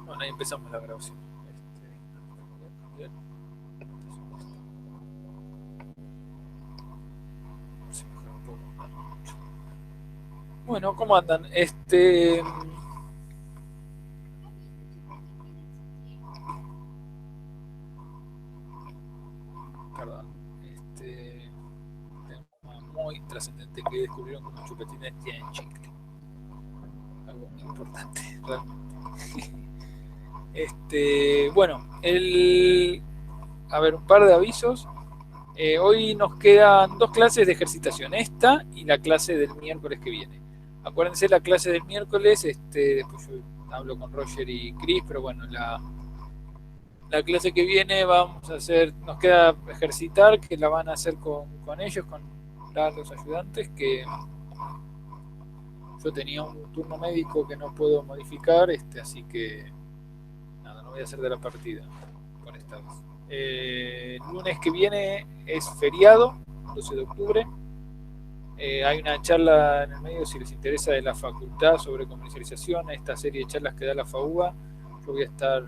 Bueno, ahí empezamos la grabación. Bueno, ¿cómo andan? Perdón. Tema muy trascendente que descubrieron que los chupetines tienen chicle. Algo muy importante, realmente. Bueno, a ver, un par de avisos. Hoy nos quedan 2 clases de ejercitación, esta y la clase del miércoles que viene. Acuérdense la clase del miércoles, después yo hablo con Roger y Chris, pero bueno, la clase que viene vamos a hacer, nos queda ejercitar, que la van a hacer con ellos, con los ayudantes, que yo tenía un turno médico que no puedo modificar, así que nada, no voy a hacer de la partida con esta vez. El lunes que viene es feriado, 12 de octubre. Hay una charla en el medio, si les interesa, de la facultad sobre comercialización, esta serie de charlas que da la FAUBA. Yo voy a estar,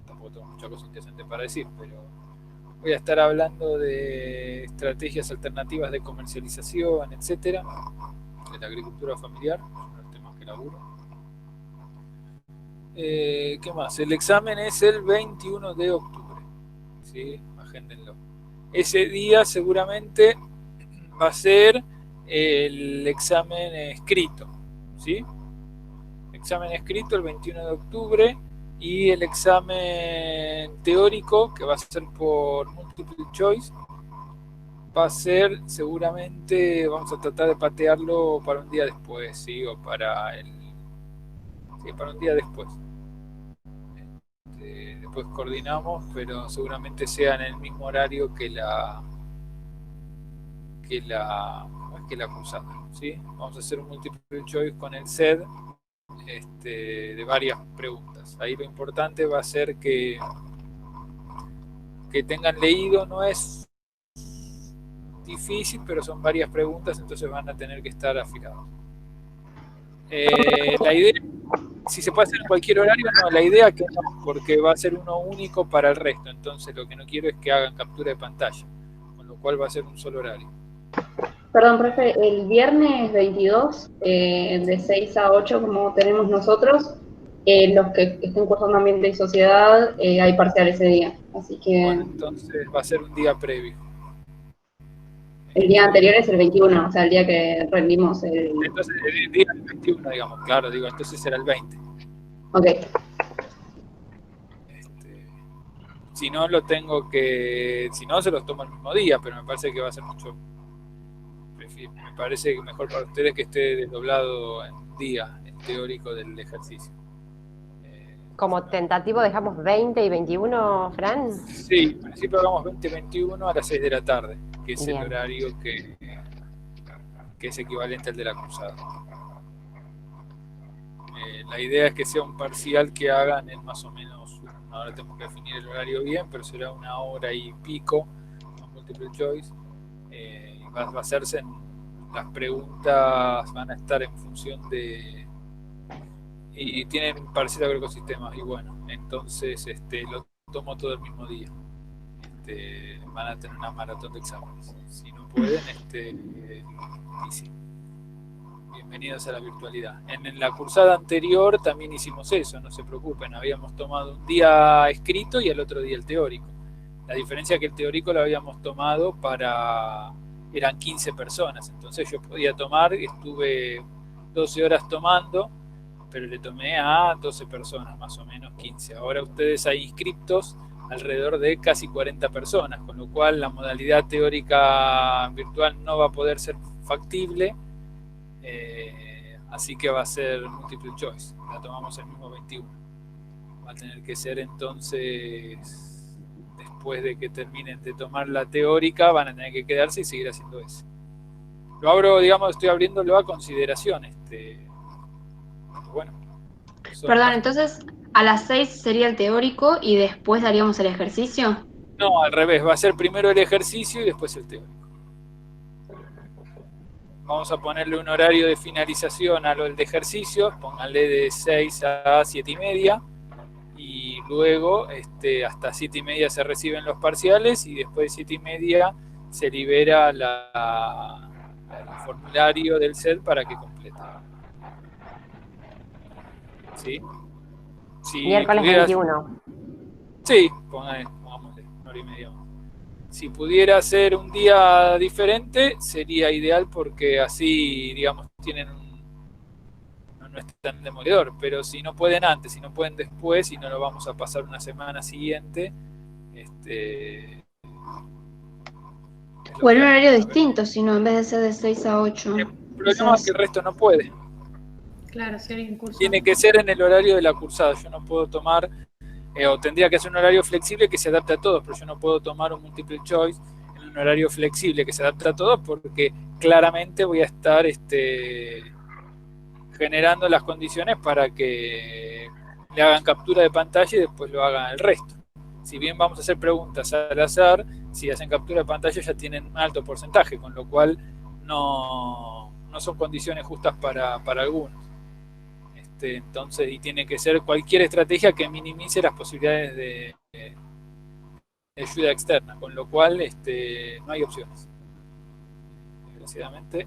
tampoco tengo mucha cosa interesante para decir, pero voy a estar hablando de estrategias alternativas de comercialización, etcétera, de la agricultura familiar, son los temas que laburo. ¿Qué más? El examen es el 21 de octubre, ¿sí? Agéndenlo. Ese día seguramente va a ser el examen escrito, ¿sí? Examen escrito el 21 de octubre y el examen teórico, que va a ser por multiple choice, va a ser seguramente, vamos a tratar de patearlo para un día después, ¿sí? O para para un día después. Después coordinamos, pero seguramente sea en el mismo horario que la cursada, ¿sí? Vamos a hacer un multiple choice con el SED, de varias preguntas. Ahí lo importante va a ser que tengan leído, no es difícil, pero son varias preguntas, entonces van a tener que estar afilados. La idea, si se puede hacer en cualquier horario, no, la idea que no, porque va a ser uno único para el resto, entonces lo que no quiero es que hagan captura de pantalla, con lo cual va a ser un solo horario. Perdón, profe, el viernes 22, de 6 a 8, como tenemos nosotros, los que estén cursando ambiente y sociedad, hay parcial ese día, así que... Bueno, entonces va a ser un día previo. El día anterior es el 21, o sea, el día que rendimos el... Entonces, el día 21, digamos, claro, digo, entonces será el 20. Ok. Si no, si no, se los tomo el mismo día, pero me parece que va a ser mucho... Me parece que mejor para ustedes que esté desdoblado en día, el teórico del ejercicio. Como tentativo dejamos 20 y 21, Fran. Sí, en principio hagamos 20-21 a las 6 de la tarde, que es Bien. el horario que es equivalente al de la cursada. La idea es que sea un parcial que hagan en más o menos, ahora tenemos que definir el horario bien, pero será 1 hora y pico, con multiple choice. Va a hacerse las preguntas, van a estar en función de... Y tienen parcial agroecosistemas, y bueno, entonces lo tomo todo el mismo día. Van a tener una maratón de exámenes. Si no pueden, y sí. Bienvenidos a la virtualidad. En la cursada anterior también hicimos eso, no se preocupen, habíamos tomado un día escrito y el otro día el teórico. La diferencia es que el teórico lo habíamos tomado eran 15 personas, entonces yo podía tomar, estuve 12 horas tomando, pero le tomé a 12 personas, más o menos 15. Ahora ustedes hay inscriptos alrededor de casi 40 personas, con lo cual la modalidad teórica virtual no va a poder ser factible, así que va a ser multiple choice, la tomamos el mismo 21. Va a tener que ser entonces, después de que terminen de tomar la teórica, van a tener que quedarse y seguir haciendo eso. Lo abro, digamos, estoy abriéndolo a consideración. Bueno. Perdón, entonces a las 6 sería el teórico y después daríamos el ejercicio. No, al revés, va a ser primero el ejercicio y después el teórico. Vamos a ponerle un horario de finalización a lo del de ejercicios, pónganle de 6 a 7:30, Luego, hasta 7:30 se reciben los parciales y después de 7:30 se libera el formulario del SED para que complete. ¿Sí? Si Miércoles pudieras, 21. sí, pongámosle 1 hora y media más. Si pudiera ser un día diferente, sería ideal porque así, digamos, no es tan demoledor, pero si no pueden antes, si no pueden después y no lo vamos a pasar una semana siguiente, O en un horario distinto, sino en vez de ser de 6 a 8. el problema es que el resto no puede. Claro, si alguien cursa. Tiene que ser en el horario de la cursada. Yo no puedo tomar, o tendría que ser un horario flexible que se adapte a todos, pero yo no puedo tomar un multiple choice en un horario flexible que se adapte a todos porque claramente voy a estar generando las condiciones para que le hagan captura de pantalla y después lo hagan el resto. Si bien vamos a hacer preguntas al azar, si hacen captura de pantalla ya tienen un alto porcentaje, con lo cual no son condiciones justas para algunos. Entonces, y tiene que ser cualquier estrategia que minimice las posibilidades de ayuda externa, con lo cual no hay opciones. Desgraciadamente,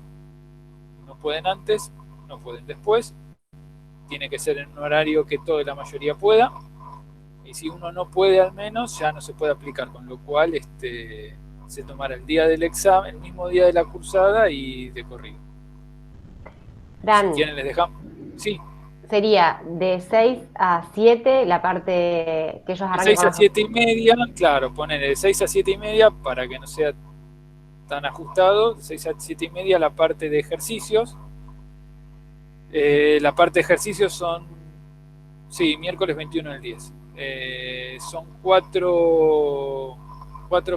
no pueden antes, no pueden después, tiene que ser en un horario que toda la mayoría pueda, y si uno no puede al menos, ya no se puede aplicar, con lo cual se tomará el día del examen, el mismo día de la cursada y de corrido. Fran, Si quieren les dejamos. Sí. sería de 6 a 7 la parte que ellos De arrancan 6 con a los- 7:30, claro, ponen de 6 a 7:30 para que no sea tan ajustado. De 6 a 7:30 la parte de ejercicios. La parte de ejercicios son, sí, miércoles 21 del 10. Son cuatro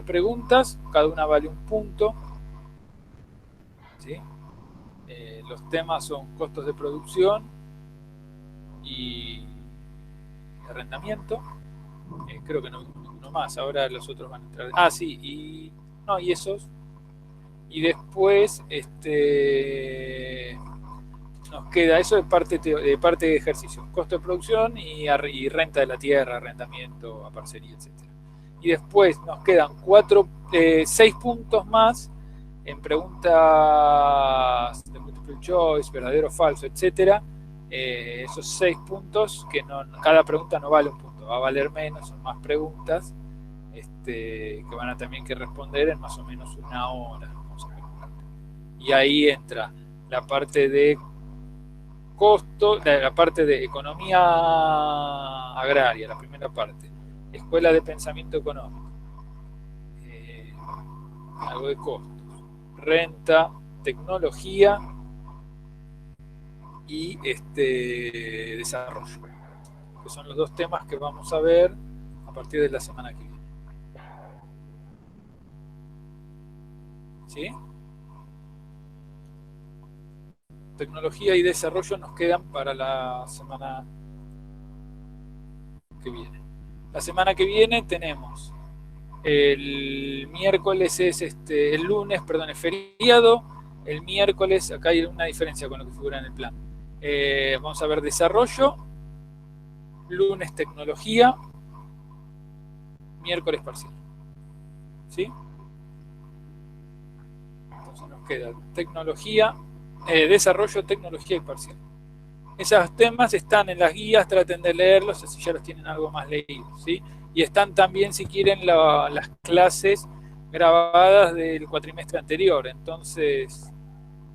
preguntas, cada una vale un punto. ¿Sí? Los temas son costos de producción y arrendamiento. Creo que no uno más, ahora los otros van a entrar. Ah, sí, y esos. Y después nos queda eso de parte de ejercicio, costo de producción y renta de la tierra, arrendamiento a parcería, etc. Y después nos quedan 6 puntos más en preguntas de multiple choice, verdadero o falso, etc. Esos 6 puntos, que cada pregunta no vale un punto, va a valer menos, son más preguntas que van a también que responder en más o menos 1 hora. Y ahí entra la parte de costo, la parte de economía agraria, la primera parte, escuela de pensamiento económico, algo de costos, renta, tecnología y desarrollo, que son los 2 temas que vamos a ver a partir de la semana que viene. ¿Sí? Tecnología y desarrollo nos quedan para la semana que viene. La semana que viene tenemos el miércoles el lunes, perdón, es feriado. El miércoles, acá hay una diferencia con lo que figura en el plan. Vamos a ver desarrollo, lunes tecnología, miércoles parcial. ¿Sí? Entonces nos queda tecnología, desarrollo, tecnología y parcial. Esos temas están en las guías, traten de leerlos, así ya los tienen algo más leídos, ¿sí? Y están también, si quieren, las clases grabadas del cuatrimestre anterior, entonces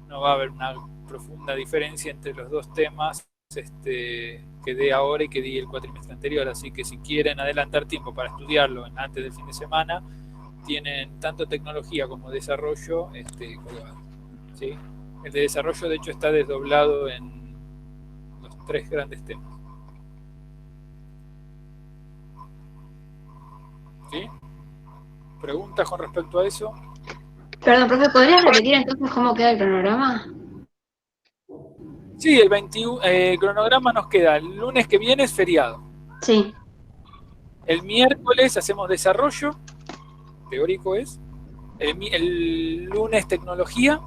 no va a haber una profunda diferencia entre los 2 temas que dé ahora y que di el cuatrimestre anterior, así que si quieren adelantar tiempo para estudiarlo antes del fin de semana, tienen tanto tecnología como desarrollo colgado, ¿sí? El de desarrollo, de hecho, está desdoblado en los 3 grandes temas. ¿Sí? ¿Preguntas con respecto a eso? Perdón, profe, ¿podrías repetir entonces cómo queda el cronograma? Sí, el cronograma nos queda. El lunes que viene es feriado. Sí. El miércoles hacemos desarrollo, teórico es. El lunes tecnología.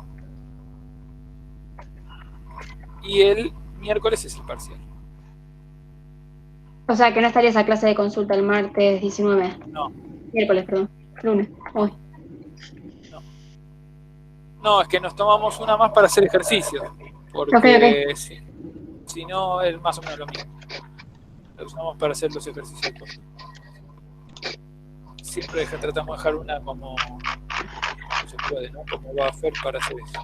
Y el miércoles es el parcial. O sea, que no estaría esa clase de consulta el martes 19. No. Miércoles, perdón. Lunes, hoy. No, es que nos tomamos una más para hacer ejercicios. Porque Ok. si no, es más o menos lo mismo. La usamos para hacer los ejercicios. Siempre tratamos de dejar una como se puede, ¿no? Como buffer para hacer eso.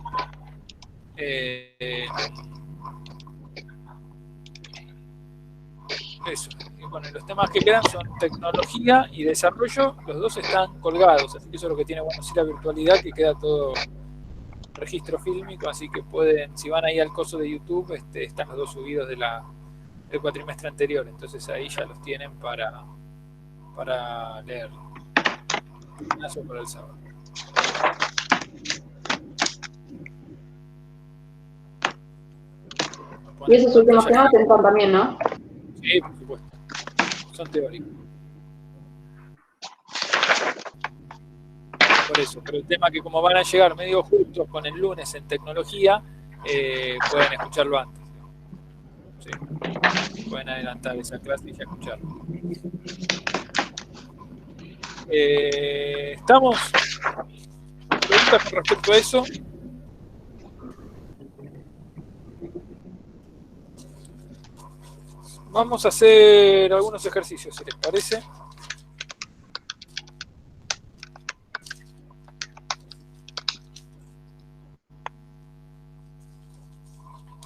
Eso. Y bueno, los temas que quedan son tecnología y desarrollo. Los dos están colgados, así que eso es lo que tiene bueno, sí, la virtualidad, que queda todo registro fílmico, así que pueden, si van ahí al coso de YouTube, están los dos subidos del cuatrimestre anterior, entonces ahí ya los tienen para leer. Eso para el sábado. Y esos últimos temas están también, ¿no? Sí, por supuesto. Son teóricos. Por eso, pero el tema que como van a llegar medio justos con el lunes en tecnología, pueden escucharlo antes. Sí. Pueden adelantar esa clase y ya escucharlo. ¿Estamos? ¿Preguntas con respecto a eso? Vamos a hacer algunos ejercicios, si les parece.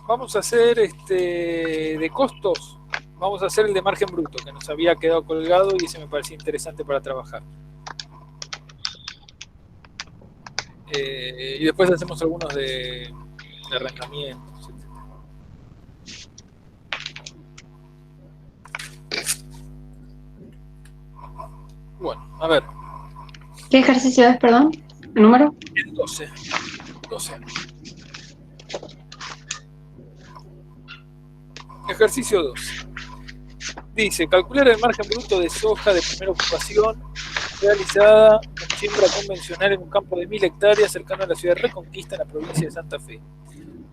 Vamos a hacer de costos. Vamos a hacer el de margen bruto, que nos había quedado colgado y ese me parecía interesante para trabajar. Y después hacemos algunos de arrendamientos, etc. Bueno, a ver. ¿Qué ejercicio es, perdón? ¿El número? El 12. Ejercicio 2. Dice, calcular el margen bruto de soja de primera ocupación realizada con siembra convencional en un campo de 1000 hectáreas cercano a la ciudad de Reconquista, en la provincia de Santa Fe.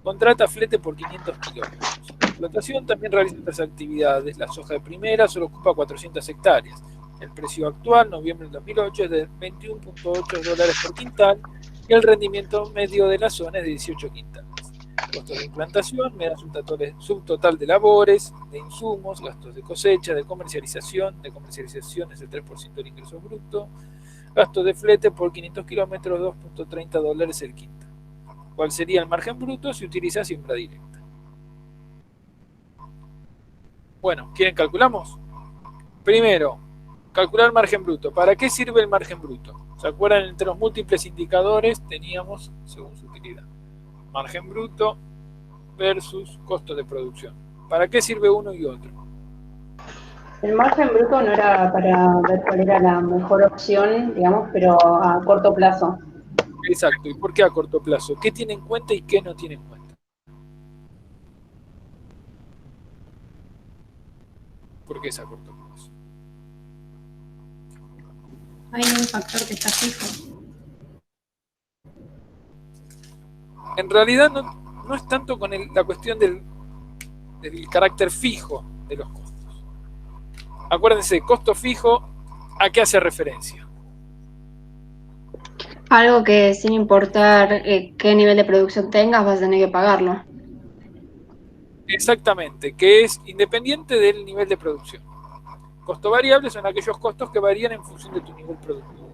Contrata flete por 500 kilómetros. La explotación también realiza otras actividades. La soja de primera solo ocupa 400 hectáreas. El precio actual, noviembre del 2008, es de $21.8 por quintal y el rendimiento medio de la zona es de 18 quintales. Costos de implantación, me da subtotal de labores, de insumos, gastos de cosecha, de comercialización es el 3% del ingreso bruto, gastos de flete por 500 kilómetros, $2.30 el quintal. ¿Cuál sería el margen bruto si utiliza siembra directa? Bueno, ¿quieren calculamos? Primero, calcular margen bruto. ¿Para qué sirve el margen bruto? ¿Se acuerdan? Entre los múltiples indicadores teníamos según su utilidad. Margen bruto versus costo de producción. ¿Para qué sirve uno y otro? El margen bruto no era para ver cuál era la mejor opción, digamos, pero a corto plazo. Exacto. ¿Y por qué a corto plazo? ¿Qué tiene en cuenta y qué no tiene en cuenta? ¿Por qué es a corto plazo? Hay un factor que está fijo. En realidad no es tanto con la cuestión del carácter fijo de los costos. Acuérdense, costo fijo, ¿a qué hace referencia? Algo que sin importar qué nivel de producción tengas, vas a tener que pagarlo. Exactamente, que es independiente del nivel de producción. Costo variable son aquellos costos que varían en función de tu nivel productivo.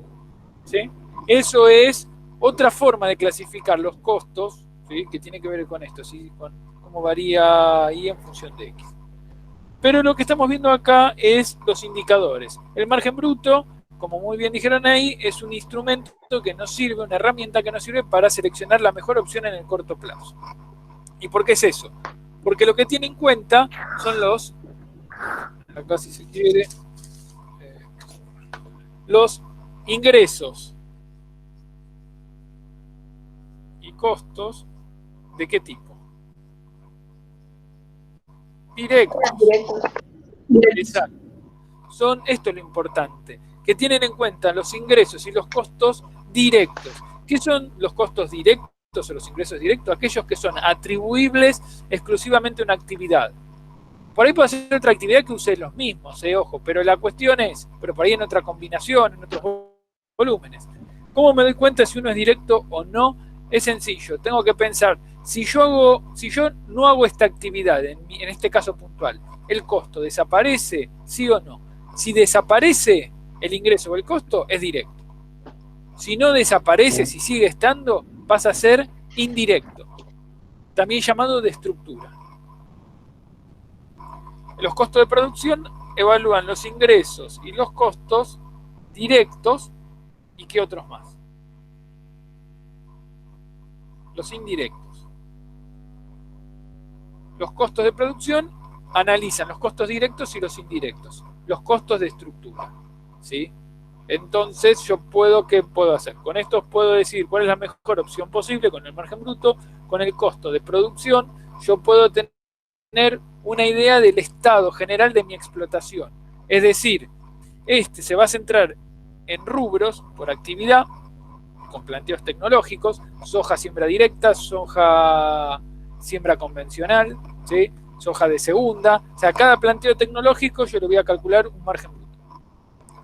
¿Sí? Eso es otra forma de clasificar los costos, ¿sí? Que tiene que ver con esto, ¿sí? Con cómo varía ahí en función de X. Pero lo que estamos viendo acá es los indicadores. El margen bruto, como muy bien dijeron ahí, es un instrumento que nos sirve, una herramienta que nos sirve para seleccionar la mejor opción en el corto plazo. ¿Y por qué es eso? Porque lo que tiene en cuenta son acá si se quiere, los ingresos y costos, ¿de qué tipo? Directos. Exacto. Esto es lo importante, que tienen en cuenta los ingresos y los costos directos. ¿Qué son los costos directos o los ingresos directos? Aquellos que son atribuibles exclusivamente a una actividad. Por ahí puedo hacer otra actividad que use los mismos, ojo, pero la cuestión es, pero por ahí en otra combinación, en otros volúmenes. ¿Cómo me doy cuenta si uno es directo o no? Es sencillo, tengo que pensar, si yo no hago esta actividad, en este caso puntual, ¿el costo desaparece? ¿Sí o no? Si desaparece el ingreso o el costo, es directo. Si no desaparece, si sigue estando, pasa a ser indirecto, también llamado de estructura. Los costos de producción evalúan los ingresos y los costos directos y qué otros más. Los indirectos. Los costos de producción analizan los costos directos y los indirectos, los costos de estructura, ¿sí? Entonces yo ¿qué puedo hacer? Con esto puedo decir cuál es la mejor opción posible con el margen bruto, con el costo de producción. Yo puedo tener una idea del estado general de mi explotación. Es decir, se va a centrar en rubros por actividad, con planteos tecnológicos, soja siembra directa, soja siembra convencional, ¿sí? Soja de segunda. O sea, cada planteo tecnológico yo le voy a calcular un margen bruto.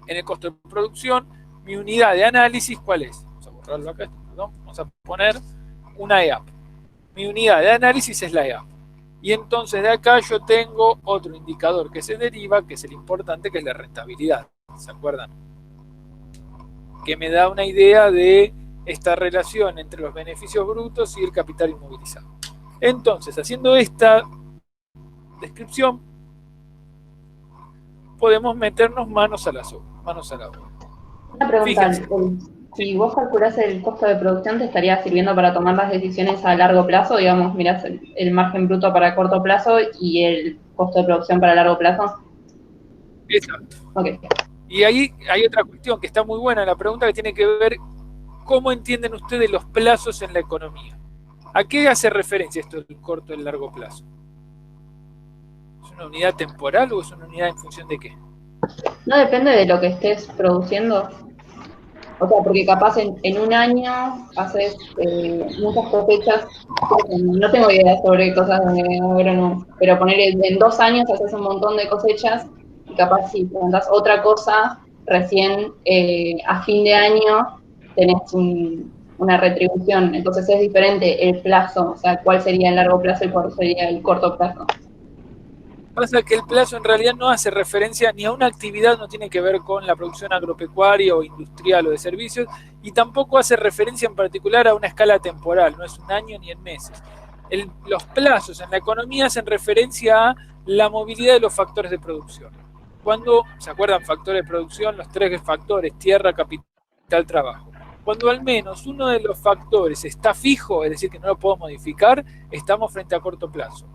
En el costo de producción, mi unidad de análisis, ¿cuál es? Vamos a borrarlo acá, perdón. Vamos a poner una EAP. Mi unidad de análisis es la EAP. Y entonces de acá yo tengo otro indicador que se deriva, que es el importante, que es la rentabilidad. ¿Se acuerdan? Que me da una idea de esta relación entre los beneficios brutos y el capital inmovilizado. Entonces, haciendo esta descripción, podemos meternos manos a la obra. Una pregunta, Fíjense. si vos calculás el costo de producción, ¿te estaría sirviendo para tomar las decisiones a largo plazo? Digamos, mirás el margen bruto para corto plazo y el costo de producción para largo plazo. Exacto. Okay. Y ahí hay otra cuestión que está muy buena, la pregunta que tiene que ver cómo entienden ustedes los plazos en la economía. ¿A qué hace referencia esto del corto y el largo plazo? ¿Es una unidad temporal o es una unidad en función de qué? No depende de lo que estés produciendo. O sea, porque capaz en un año haces muchas cosechas. No tengo idea sobre cosas de agrónomo, pero poner en 2 años haces un montón de cosechas y capaz si plantás otra cosa, recién a fin de año tenés una retribución. Entonces es diferente el plazo, o sea, cuál sería el largo plazo y cuál sería el corto plazo. Pasa que el plazo en realidad no hace referencia ni a una actividad, no tiene que ver con la producción agropecuaria o industrial o de servicios, y tampoco hace referencia en particular a una escala temporal, no es un año ni en meses. Los plazos en la economía hacen referencia a la movilidad de los factores de producción. Cuando, ¿se acuerdan? Factores de producción, los 3 factores, tierra, capital, trabajo. Cuando al menos uno de los factores está fijo, es decir, que no lo puedo modificar, estamos frente a corto plazo.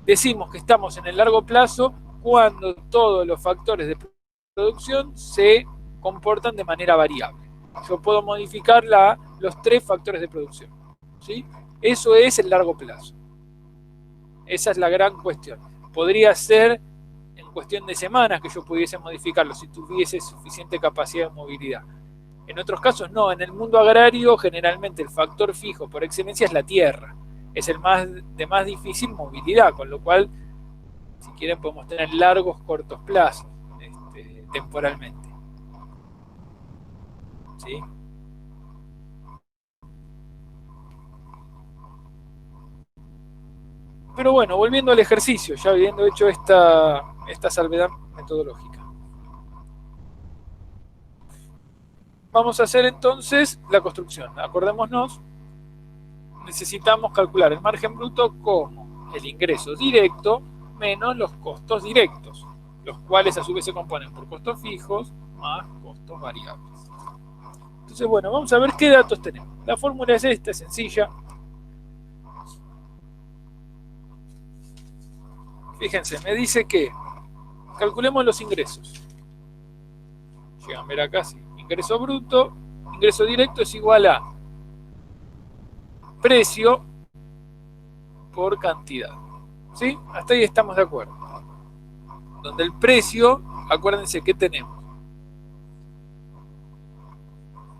Decimos que estamos en el largo plazo cuando todos los factores de producción se comportan de manera variable. Yo puedo modificar los 3 factores de producción, ¿sí? Eso es el largo plazo. Esa es la gran cuestión. Podría ser en cuestión de semanas que yo pudiese modificarlo si tuviese suficiente capacidad de movilidad. En otros casos no. En el mundo agrario generalmente el factor fijo por excelencia es la tierra. Es el de más difícil movilidad, con lo cual, si quieren, podemos tener largos, cortos plazos, temporalmente. ¿Sí? Pero bueno, volviendo al ejercicio, ya habiendo hecho esta salvedad metodológica. Vamos a hacer entonces la construcción. Acordémonos. Necesitamos calcular el margen bruto como el ingreso directo menos los costos directos, los cuales a su vez se componen por costos fijos más costos variables. Entonces, bueno, vamos a ver qué datos tenemos. La fórmula es esta, es sencilla. Fíjense, me dice que calculemos los ingresos. Llegan a ver acá, sí. Ingreso bruto, ingreso directo es igual a precio por cantidad. ¿Sí? Hasta ahí estamos de acuerdo. Donde el precio, acuérdense que tenemos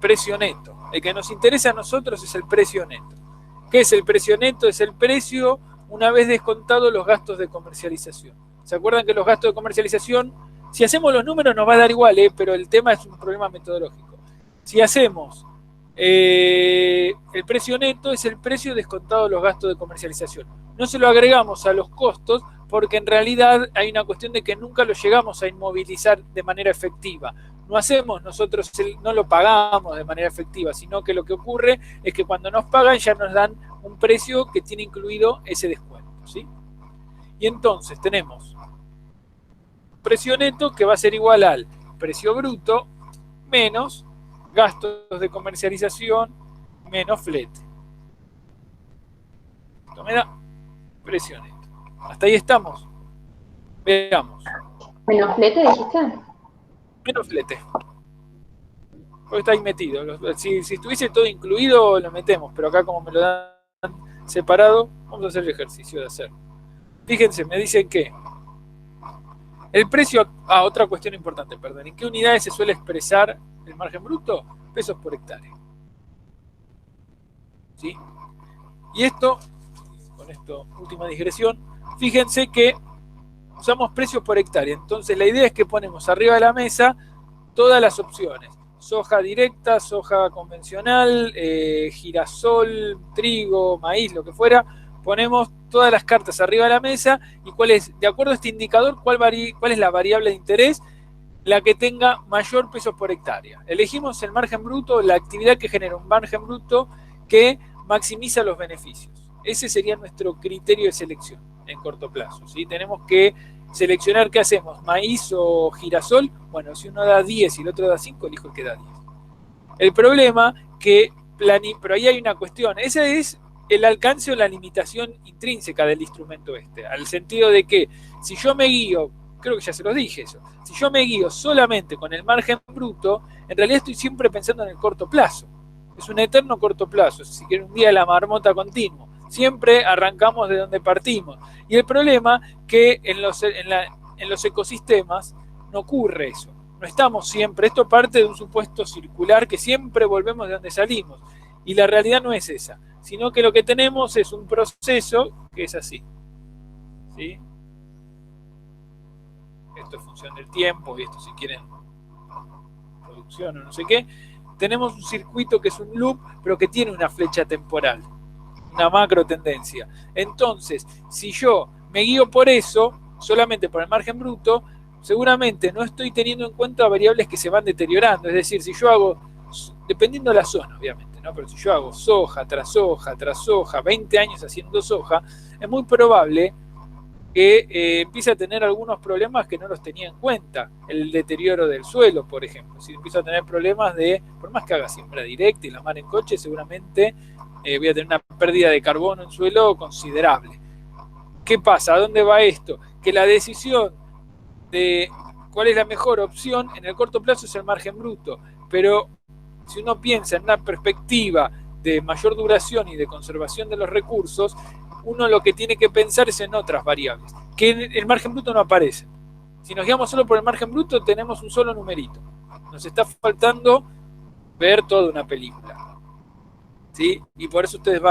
precio neto. El que nos interesa a nosotros es el precio neto. ¿Qué es el precio neto? Es el precio una vez descontados los gastos de comercialización. ¿Se acuerdan que los gastos de comercialización, si hacemos los números nos va a dar igual, pero el tema es un problema metodológico? Si hacemos el precio neto, es el precio descontado de los gastos de comercialización. No se lo agregamos a los costos porque en realidad hay una cuestión de que nunca lo llegamos a inmovilizar de manera efectiva. No hacemos nosotros, no lo pagamos de manera efectiva, sino que lo que ocurre es que cuando nos pagan ya nos dan un precio que tiene incluido ese descuento, ¿sí? Y entonces tenemos precio neto que va a ser igual al precio bruto menos gastos de comercialización menos flete. Esto me da precio neto. Hasta ahí estamos. Veamos. ¿Menos flete dijiste? Menos flete. Porque está ahí metido. Si estuviese todo incluido, lo metemos. Pero acá como me lo dan separado, vamos a hacer el ejercicio de hacerlo. Fíjense, me dicen que el precio... otra cuestión importante, perdón. ¿En qué unidades se suele expresar el margen bruto? Pesos por hectárea. ¿Sí? Y esto, con esto, última digresión, fíjense que usamos precios por hectárea. Entonces la idea es que ponemos arriba de la mesa todas las opciones. Soja directa, soja convencional, girasol, trigo, maíz, lo que fuera. Ponemos todas las cartas arriba de la mesa y cuál es, de acuerdo a este indicador, cuál es la variable de interés, la que tenga mayor peso por hectárea. Elegimos el margen bruto, la actividad que genera un margen bruto que maximiza los beneficios. Ese sería nuestro criterio de selección en corto plazo, ¿sí? Tenemos que seleccionar qué hacemos, maíz o girasol. Bueno, si uno da 10 y el otro da 5, elijo el que da 10. El problema que, pero ahí hay una cuestión, ese es el alcance o la limitación intrínseca del instrumento al sentido de que si yo me guío, creo que ya se los dije eso, si yo me guío solamente con el margen bruto, en realidad estoy siempre pensando en el corto plazo. Es un eterno corto plazo, si quieren un día de la marmota continuo. Siempre arrancamos de donde partimos. Y el problema que en los ecosistemas no ocurre eso. No estamos siempre, esto parte de un supuesto circular que siempre volvemos de donde salimos. Y la realidad no es esa, sino que lo que tenemos es un proceso que es así. ¿Sí? Esto es función del tiempo y esto si quieren producción o no sé qué. Tenemos un circuito que es un loop, pero que tiene una flecha temporal, una macro tendencia. Entonces, si yo me guío por eso, solamente por el margen bruto, seguramente no estoy teniendo en cuenta variables que se van deteriorando. Es decir, si yo hago, dependiendo de la zona, obviamente, ¿no? Pero si yo hago soja tras soja tras soja, 20 años haciendo soja, es muy probable que empiece a tener algunos problemas que no los tenía en cuenta. El deterioro del suelo, por ejemplo. Si empiezo a tener problemas por más que haga siembra directa y la mar en coche, seguramente voy a tener una pérdida de carbono en suelo considerable. ¿Qué pasa? ¿A dónde va esto? Que la decisión de cuál es la mejor opción en el corto plazo es el margen bruto. Pero si uno piensa en una perspectiva de mayor duración y de conservación de los recursos, uno lo que tiene que pensar es en otras variables, que en el margen bruto no aparece. Si nos guiamos solo por el margen bruto, tenemos un solo numerito. Nos está faltando ver toda una película. ¿Sí? Y por eso ustedes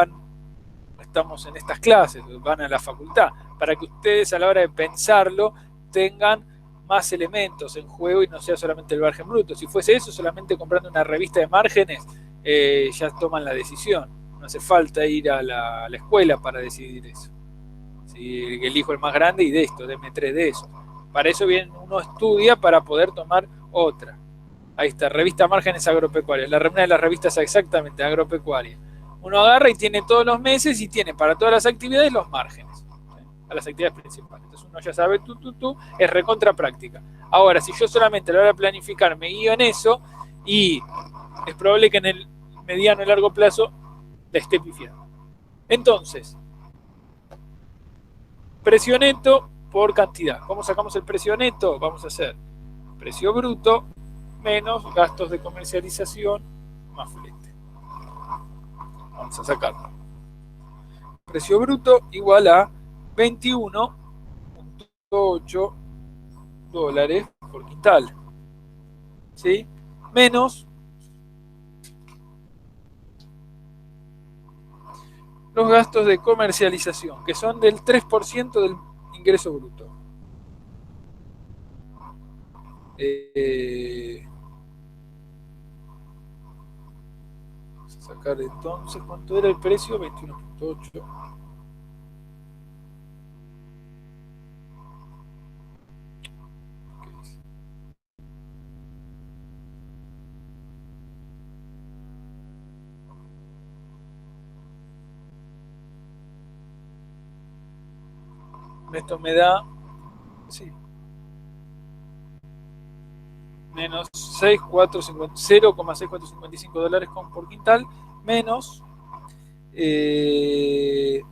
estamos en estas clases, van a la facultad, para que ustedes a la hora de pensarlo tengan más elementos en juego y no sea solamente el margen bruto. Si fuese eso, solamente comprando una revista de márgenes, ya toman la decisión. No hace falta ir a la escuela para decidir eso. Si elijo el más grande y de esto, deme 3 de eso. Para eso bien uno estudia para poder tomar otra. Ahí está, revista Márgenes Agropecuarias. La remera de las revistas exactamente, agropecuaria. Uno agarra y tiene todos los meses y tiene para todas las actividades los márgenes. ¿Sí? A las actividades principales. Entonces uno ya sabe, es recontra práctica. Ahora, si yo solamente a la hora de planificar me guío en eso, y es probable que en el mediano y largo plazo la esté pifiando. Entonces, precio neto por cantidad. ¿Cómo sacamos el precio neto? Vamos a hacer precio bruto menos gastos de comercialización más flete. Vamos a sacarlo. Precio bruto igual a 21.8 dólares por quintal. ¿Sí? Menos los gastos de comercialización, que son del 3% del ingreso bruto. Vamos a sacar entonces, ¿cuánto era el precio? 21.8. Esto me da, sí, menos 0,6455 dólares por quintal, menos, esto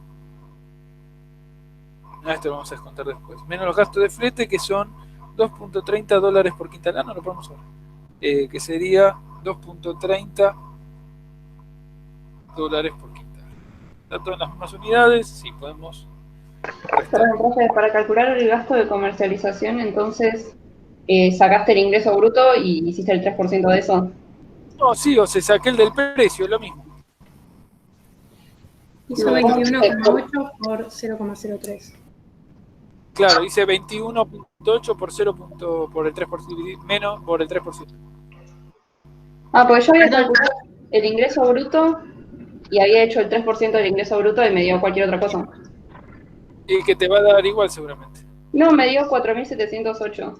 lo vamos a descontar después, menos los gastos de flete, que son 2.30 dólares por quintal. No lo podemos ver, que sería 2.30 dólares por quintal. ¿Está todo en las mismas unidades? Sí, podemos restar. Perdón, profe, para calcular el gasto de comercialización, entonces sacaste el ingreso bruto y hiciste el 3% de eso. No, sí, o se saqué el del precio, lo mismo. Hizo 21,8 por 0,03. Claro, hice 21.8 por 0. Por el 3%, menos por el 3%. Ah, porque yo había calculado el ingreso bruto y había hecho el 3% del ingreso bruto y me dio cualquier otra cosa. Y que te va a dar igual seguramente. No, me dio 4.708. O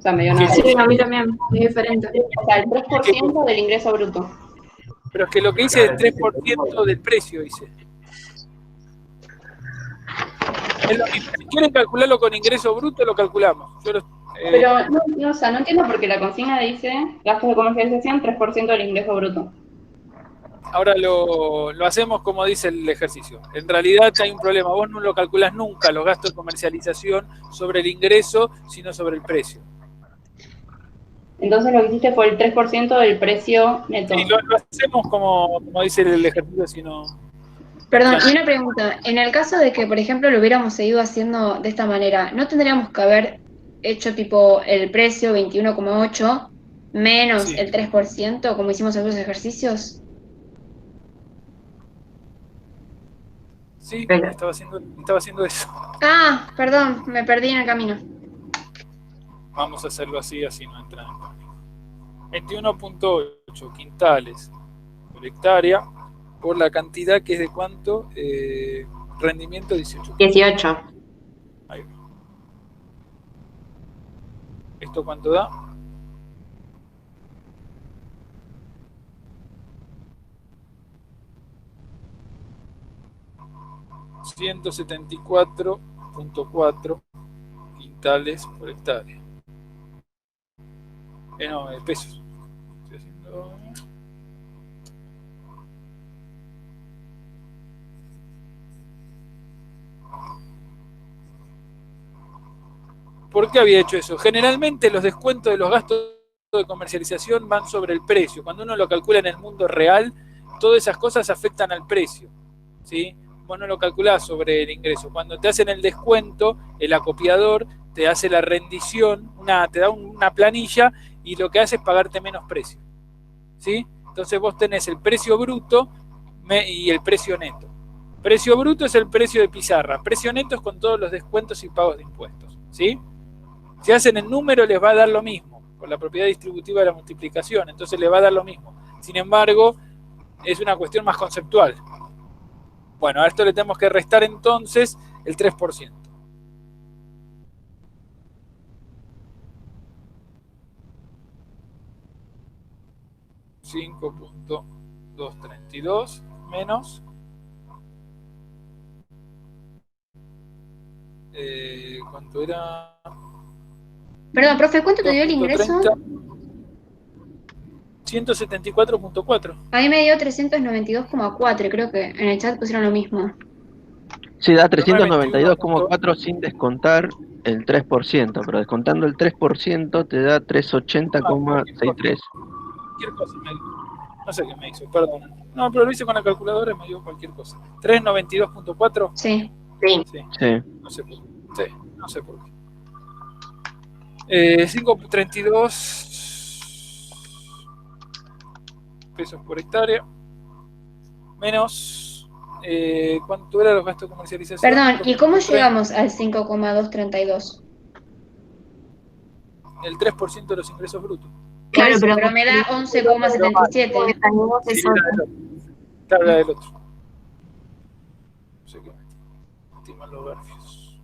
sea, me dio nada. Sí, a mí también, es diferente. O sea, el 3% del ingreso bruto. Pero es que lo que hice es el 3% del precio, hice. Es lo mismo. Si quieren calcularlo con ingreso bruto, lo calculamos. Pero no, o sea, no entiendo porque la consigna dice gastos de comercialización 3% del ingreso bruto. Ahora lo hacemos como dice el ejercicio. En realidad hay un problema. Vos no lo calculás nunca los gastos de comercialización sobre el ingreso, sino sobre el precio. Entonces lo que hiciste fue el 3% del precio neto. Sí, lo hacemos como dice el ejercicio, sino... Perdón, y una pregunta. En el caso de que, por ejemplo, lo hubiéramos seguido haciendo de esta manera, ¿no tendríamos que haber hecho tipo el precio 21,8 menos Sí. el 3%, como hicimos en los ejercicios? Sí, estaba haciendo eso. Ah, perdón, me perdí en el camino. Vamos a hacerlo así no entra en pánico. 21.8 quintales por hectárea por la cantidad que es de cuánto, rendimiento 18. 18. Ahí va. ¿Esto cuánto da? $174.4 quintales por hectárea. No, pesos. Estoy haciendo... ¿Por qué había hecho eso? Generalmente los descuentos de los gastos de comercialización van sobre el precio. Cuando uno lo calcula en el mundo real, todas esas cosas afectan al precio, ¿sí? Vos no lo calculás sobre el ingreso. Cuando te hacen el descuento, el acopiador te hace la rendición, te da una planilla y lo que hace es pagarte menos precio, ¿sí? Entonces vos tenés el precio bruto y el precio neto. Precio bruto es el precio de pizarra, precio neto es con todos los descuentos y pagos de impuestos, ¿sí? Si hacen el número les va a dar lo mismo, con la propiedad distributiva de la multiplicación, entonces les va a dar lo mismo. Sin embargo, es una cuestión más conceptual. Bueno, a esto le tenemos que restar entonces el 3%. $5.232 menos ¿cuánto era? Perdón, profe, ¿cuánto te dio el ingreso? 174.4. A mí me dio 392,4, creo que en el chat pusieron lo mismo. Sí, da 392,4 sin descontar el 3%, pero descontando el 3% te da 380,63. Cualquier cosa me dio. No sé qué me hizo, perdón. No, pero lo hice con la calculadora y me dio cualquier cosa. 392.4. Sí. Sí. Sí. No sé por qué. Sí, no sé por qué. 5.32 pesos por hectárea. Menos. ¿Cuánto era los gastos de comercialización? Perdón, ¿y cómo llegamos al 5,232? el 3% de los ingresos brutos. Claro, Claro, pero me da 11,77. tenemos Sí, eso. tabla del otro. No sé qué metí mal los garfios.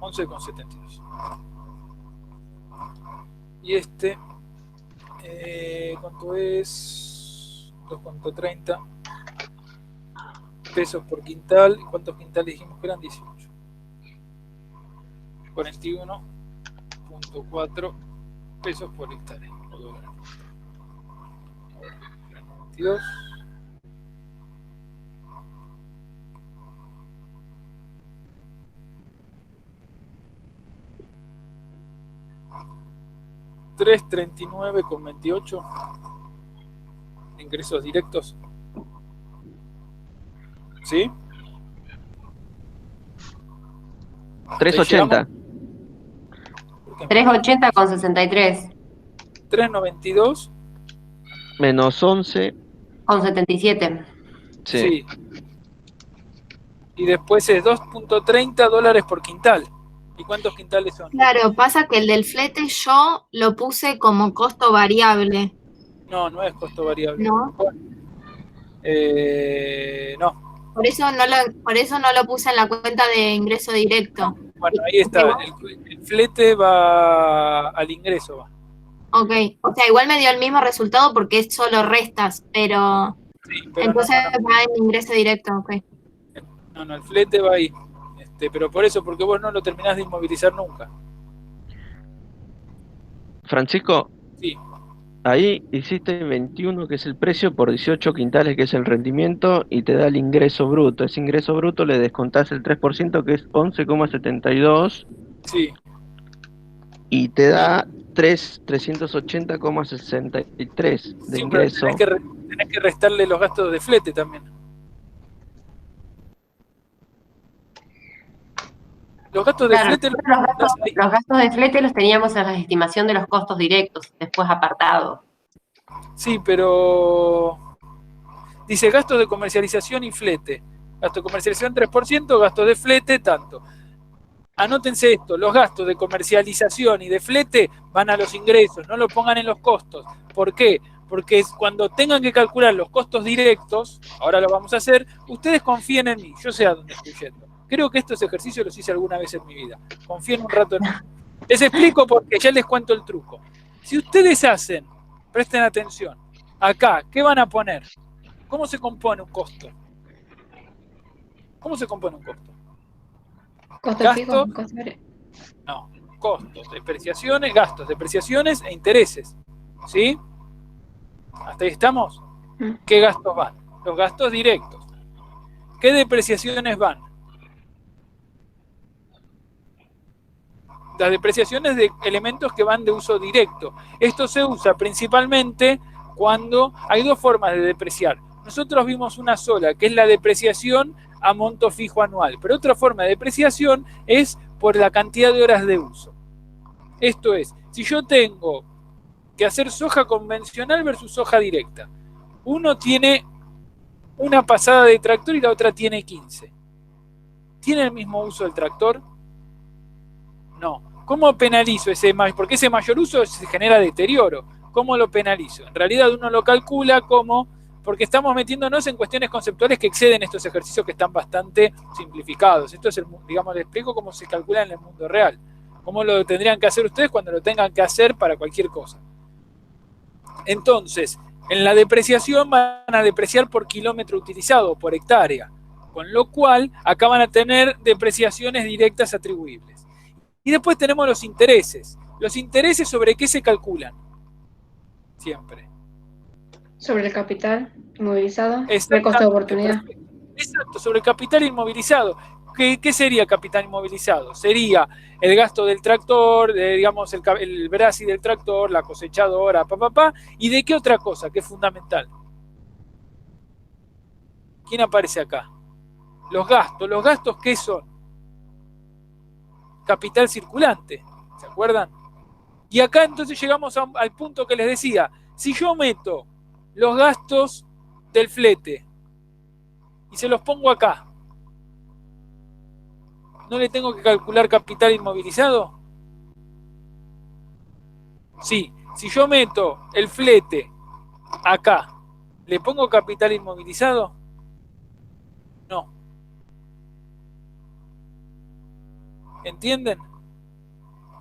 11,72. Y este, ¿cuánto es? 2,30 pesos por quintal. ¿Cuántos quintales dijimos que eran? 18. 41,4 pesos por hectárea. O dólares. 22. $339,28 ingresos directos. ¿Sí? 380. 380,63. 392. Menos 11. Con 77. Sí. Sí. Y después es $2.30 por quintal. ¿Y cuántos quintales son? Claro, pasa que el del flete yo lo puse como costo variable, No, no es costo variable. ¿no? No. Por eso no lo puse en la cuenta de ingreso directo. Bueno, ahí está. El flete va al ingreso. Va. Ok, o sea, igual me dio el mismo resultado porque es solo restas, pero Sí, pero entonces no, va en ingreso directo, ok. no, el flete va ahí. Pero por eso, porque vos no lo terminás de inmovilizar nunca. Francisco, Sí. ahí hiciste 21, que es el precio, por 18 quintales, que es el rendimiento, y te da el ingreso bruto. Ese ingreso bruto le descontás el 3%, que es 11,72, Sí. y te da 380,63 de Sí, pero ingreso. tenés que restarle los gastos de flete también. Los gastos de Claro, flete los gastos de flete los teníamos en la estimación de los costos directos, después apartado. Sí, pero dice gastos de comercialización y flete. Gasto de comercialización 3%, gastos de flete tanto. Anótense esto, los gastos de comercialización y de flete van a los ingresos, no lo pongan en los costos. ¿Por qué? Porque cuando tengan que calcular los costos directos, ahora lo vamos a hacer, ustedes confíen en mí, yo sé a dónde estoy yendo. Creo que estos ejercicios los hice alguna vez en mi vida. Confíen un rato en mí. Les explico porque ya les cuento el truco. Si ustedes hacen, presten atención, acá, ¿qué van a poner? ¿Cómo se compone un costo? ¿Cómo se compone un costo? ¿Costo Gasto. fijo? ¿Costo variable? No, costos, depreciaciones, gastos, depreciaciones e intereses. ¿Sí? ¿Hasta ahí estamos? ¿Qué gastos van? Los gastos directos. ¿Qué depreciaciones van? Las depreciaciones de elementos que van de uso directo. Esto se usa principalmente cuando hay dos formas de depreciar. Nosotros vimos una sola, que es la depreciación a monto fijo anual, pero otra forma de depreciación es por la cantidad de horas de uso. Esto es, si yo tengo que hacer soja convencional versus soja directa, uno tiene una pasada de tractor y la otra tiene 15. ¿Tiene el mismo uso el tractor? No. ¿Cómo penalizo ese mayor? Porque ese mayor uso se genera deterioro. ¿Cómo lo penalizo? En realidad uno lo calcula como, porque estamos metiéndonos en cuestiones conceptuales que exceden estos ejercicios que están bastante simplificados. Esto es, digamos, les explico cómo se calcula en el mundo real. Cómo lo tendrían que hacer ustedes cuando lo tengan que hacer para cualquier cosa. Entonces, en la depreciación van a depreciar por kilómetro utilizado, por hectárea. Con lo cual, acá van a tener depreciaciones directas atribuibles. Y después tenemos los intereses. ¿Los intereses sobre qué se calculan? Siempre. Sobre el capital inmovilizado, el costo de oportunidad. Exacto, sobre el capital inmovilizado. ¿Qué sería capital inmovilizado? Sería el gasto del tractor, digamos, el brasi del tractor, la cosechadora, ¿y de qué otra cosa que es fundamental? ¿Quién aparece acá? Los gastos ¿qué son? Capital circulante, ¿se acuerdan? Y acá entonces llegamos al punto que les decía, si yo meto los gastos del flete y se los pongo acá, ¿no le tengo que calcular capital inmovilizado? Sí, si yo meto el flete acá, ¿le pongo capital inmovilizado? No. ¿Entienden?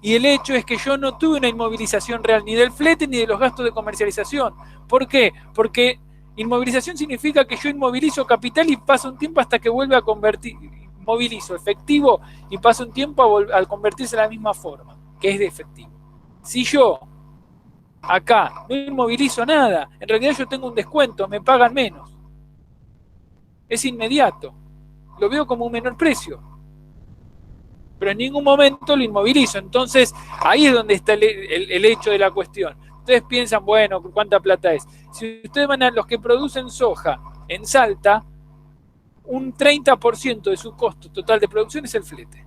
Y el hecho es que yo no tuve una inmovilización real ni del flete ni de los gastos de comercialización. ¿Por qué? Porque inmovilización significa que yo inmovilizo capital y pasa un tiempo hasta que vuelve a convertir, movilizo efectivo y pasa un tiempo a convertirse en la misma forma, que es de efectivo. Si yo acá no inmovilizo nada, en realidad yo tengo un descuento, me pagan menos. Es inmediato. Lo veo como un menor precio. Pero en ningún momento lo inmovilizo. Entonces, ahí es donde está el hecho de la cuestión. Ustedes piensan, bueno, ¿cuánta plata es? Si ustedes van a los que producen soja en Salta, un 30% de su costo total de producción es el flete.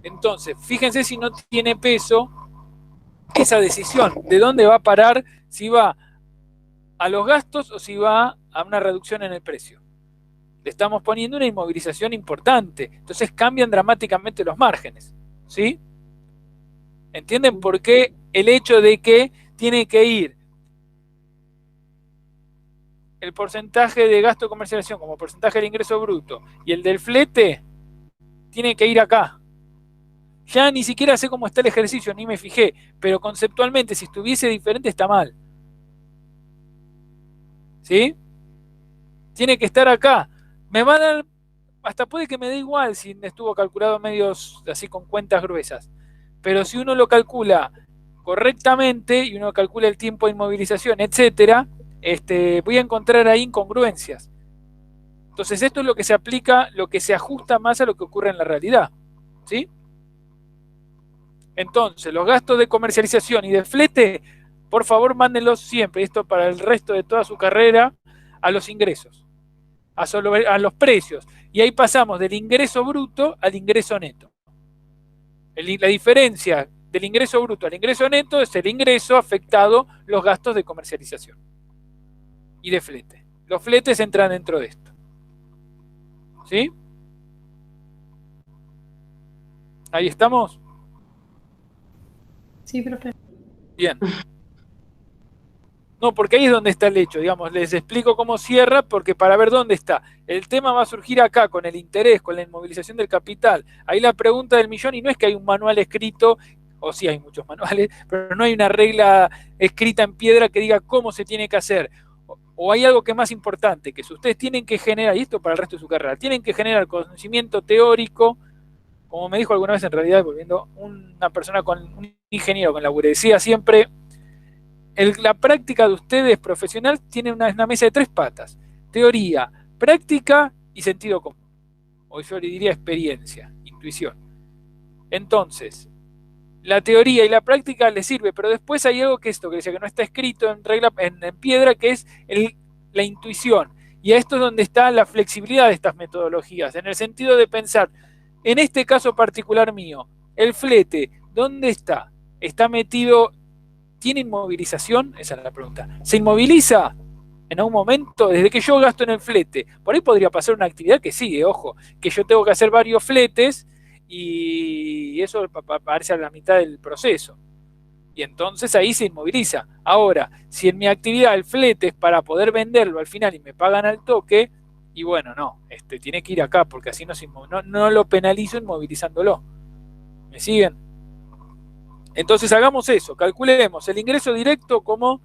Entonces, fíjense si no tiene peso esa decisión. ¿De dónde va a parar? Si va a los gastos o si va a una reducción en el precio. Le estamos poniendo una inmovilización importante. Entonces cambian dramáticamente los márgenes. ¿Sí? ¿Entienden por qué el hecho de que tiene que ir el porcentaje de gasto de comercialización como porcentaje del ingreso bruto y el del flete tiene que ir acá? Ya ni siquiera sé cómo está el ejercicio, ni me fijé, pero conceptualmente si estuviese diferente está mal. ¿Sí? Tiene que estar acá. Me va a dar, hasta puede que me dé igual si estuvo calculado medios así con cuentas gruesas, pero si uno lo calcula correctamente y uno calcula el tiempo de inmovilización, etcétera, voy a encontrar ahí incongruencias. Entonces esto es lo que se aplica, lo que se ajusta más a lo que ocurre en la realidad. ¿Sí? Entonces, los gastos de comercialización y de flete, por favor, mándenlos siempre, esto para el resto de toda su carrera, a los ingresos, a los precios. Y ahí pasamos del ingreso bruto al ingreso neto. La diferencia del ingreso bruto al ingreso neto es el ingreso afectado los gastos de comercialización y de flete. Los fletes entran dentro de esto. ¿Sí? ¿Ahí estamos? Sí, profe. Bien. No, porque ahí es donde está el hecho, digamos, les explico cómo cierra, porque para ver dónde está. El tema va a surgir acá, con el interés, con la inmovilización del capital. Ahí la pregunta del millón, y no es que hay un manual escrito, o sí hay muchos manuales, pero no hay una regla escrita en piedra que diga cómo se tiene que hacer. O hay algo que es más importante, que si ustedes tienen que generar, y esto para el resto de su carrera, tienen que generar conocimiento teórico, como me dijo alguna vez en realidad, volviendo una persona un ingeniero con la que decía siempre, la práctica de ustedes profesional tiene una mesa de 3 patas: teoría, práctica y sentido común. O yo le diría experiencia, intuición. Entonces, la teoría y la práctica les sirve, pero después hay algo que esto que decía que no está escrito en regla, en piedra, que es la intuición. Y a esto es donde está la flexibilidad de estas metodologías, en el sentido de pensar, en este caso particular mío, el flete, ¿dónde está? ¿Está metido? ¿Tiene inmovilización? Esa es la pregunta. ¿Se inmoviliza en algún momento? Desde que yo gasto en el flete, por ahí podría pasar una actividad que sigue, ojo, que yo tengo que hacer varios fletes y eso aparece a la mitad del proceso. Y entonces ahí se inmoviliza. Ahora, si en mi actividad el flete es para poder venderlo al final y me pagan al toque, y bueno, no, tiene que ir acá, porque así no lo penalizo inmovilizándolo. ¿Me siguen? Entonces hagamos eso, calculemos el ingreso directo como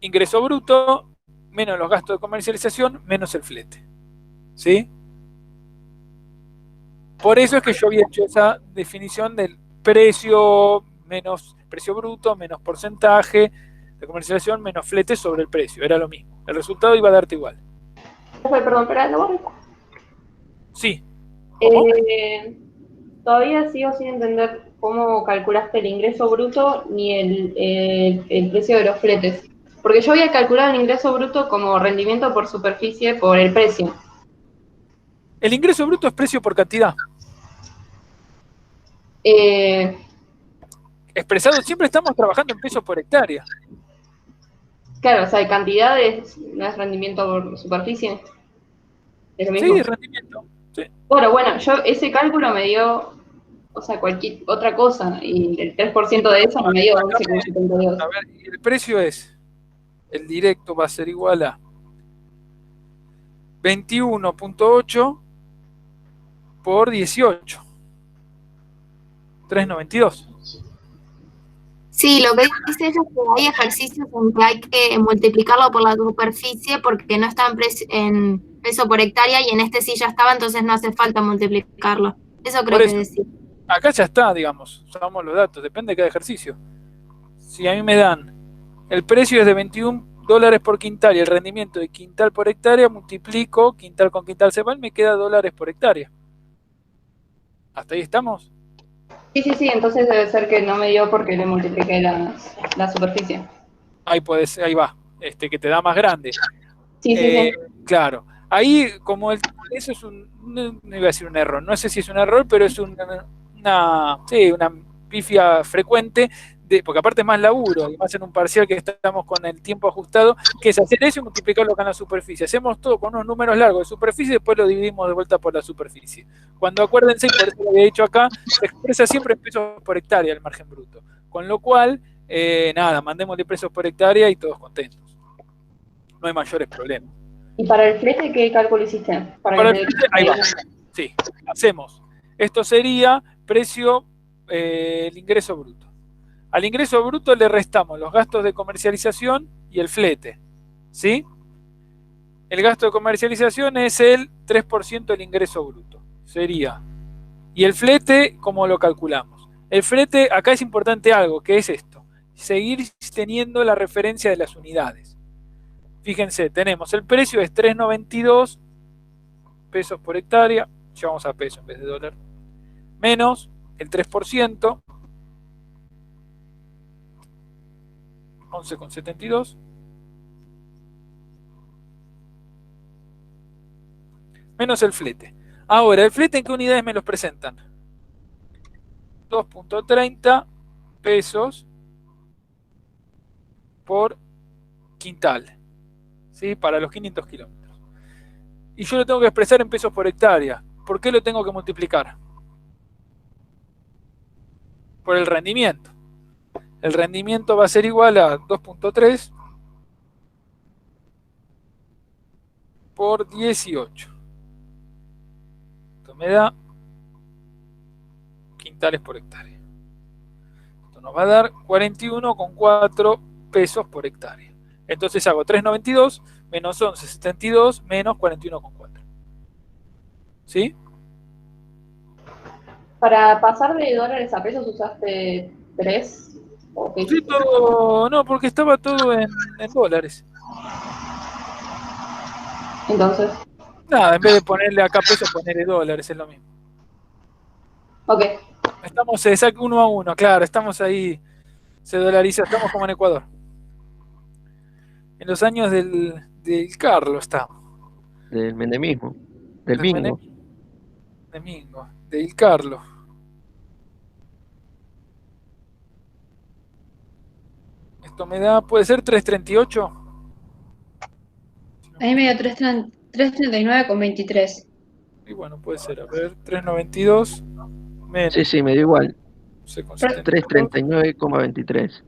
ingreso bruto menos los gastos de comercialización menos el flete. ¿Sí? Por eso es que yo había hecho esa definición del precio menos precio bruto menos porcentaje de comercialización menos flete sobre el precio. Era lo mismo. El resultado iba a darte igual. Perdón, pero ¿lo voy? Sí. ¿Cómo? Todavía sigo sin entender cómo calculaste el ingreso bruto ni el precio de los fletes. Porque yo había calculado el ingreso bruto como rendimiento por superficie por el precio. El ingreso bruto es precio por cantidad. Expresado, siempre estamos trabajando en pesos por hectárea. Claro, o sea, de cantidades no es rendimiento por superficie. ¿Es lo mismo? Sí, rendimiento. Sí. Bueno, yo ese cálculo me dio o sea, cualquier otra cosa, y el 3% de eso no me dio 11,72. A ver, y el precio el directo va a ser igual a 21.8 por 18. 3.92. Sí, lo que dice ella es que hay ejercicios en que hay que multiplicarlo por la superficie porque no está en peso por hectárea y en este sí ya estaba, entonces no hace falta multiplicarlo. Eso creo Por eso, que decía. acá ya está, digamos, usamos los datos, depende de cada ejercicio. Si a mí me dan, el precio es de $21 por quintal y el rendimiento de quintal por hectárea, multiplico quintal con quintal se va, me queda $, por hectárea. ¿Hasta ahí estamos? Sí, entonces debe ser que no me dio porque le multipliqué la superficie. Ahí va, que te da más grande. Sí. Claro, ahí como eso es no iba a decir un error, no sé si es un error, pero es una pifia frecuente, porque aparte es más laburo, y más en un parcial que estamos con el tiempo ajustado, que es hacer eso y multiplicarlo con la superficie. Hacemos todo con unos números largos de superficie y después lo dividimos de vuelta por la superficie. Cuando acuérdense, y por eso lo había dicho acá, se expresa siempre en pesos por hectárea el margen bruto. Con lo cual, mandémosle pesos por hectárea y todos contentos. No hay mayores problemas. ¿Y para el flete qué cálculo hiciste? Para el flete, ahí va. Sí, hacemos. Esto sería precio, el ingreso bruto. Al ingreso bruto le restamos los gastos de comercialización y el flete. ¿Sí? El gasto de comercialización es el 3% del ingreso bruto. Sería. Y el flete, ¿cómo lo calculamos? El flete, acá es importante algo, que es esto. Seguir teniendo la referencia de las unidades. Fíjense, tenemos el precio es 3.92 pesos por hectárea, llevamos a peso en vez de dólar, menos el 3%, 11,72, menos el flete. Ahora, ¿el flete en qué unidades me los presentan? 2.30 pesos por quintal, ¿sí? Para los 500 kilómetros. Y yo lo tengo que expresar en pesos por hectárea. ¿Por qué lo tengo que multiplicar? Por el rendimiento. El rendimiento va a ser igual a 2.3 por 18. Esto me da quintales por hectárea. Esto nos va a dar 41,4 pesos por hectárea. Entonces hago 3.92 menos 11,72 menos 41,4. ¿Sí? Para pasar de dólares a pesos usaste 3. Sí, todo, no, porque estaba todo en dólares. Entonces. Nada, en vez de ponerle acá pesos, ponerle dólares, es lo mismo. Ok. Estamos exacto 1 a 1, claro, estamos ahí, se dolariza, estamos como en Ecuador. En los años del Carlos estamos. Del menemismo. Del Mingo. Del Carlos. Esto me da, puede ser 3.38. A mí me dio 339,23. Y bueno, puede ser, a ver, 3.92 menos. Sí, me dio igual. 3.39,23. 339,23.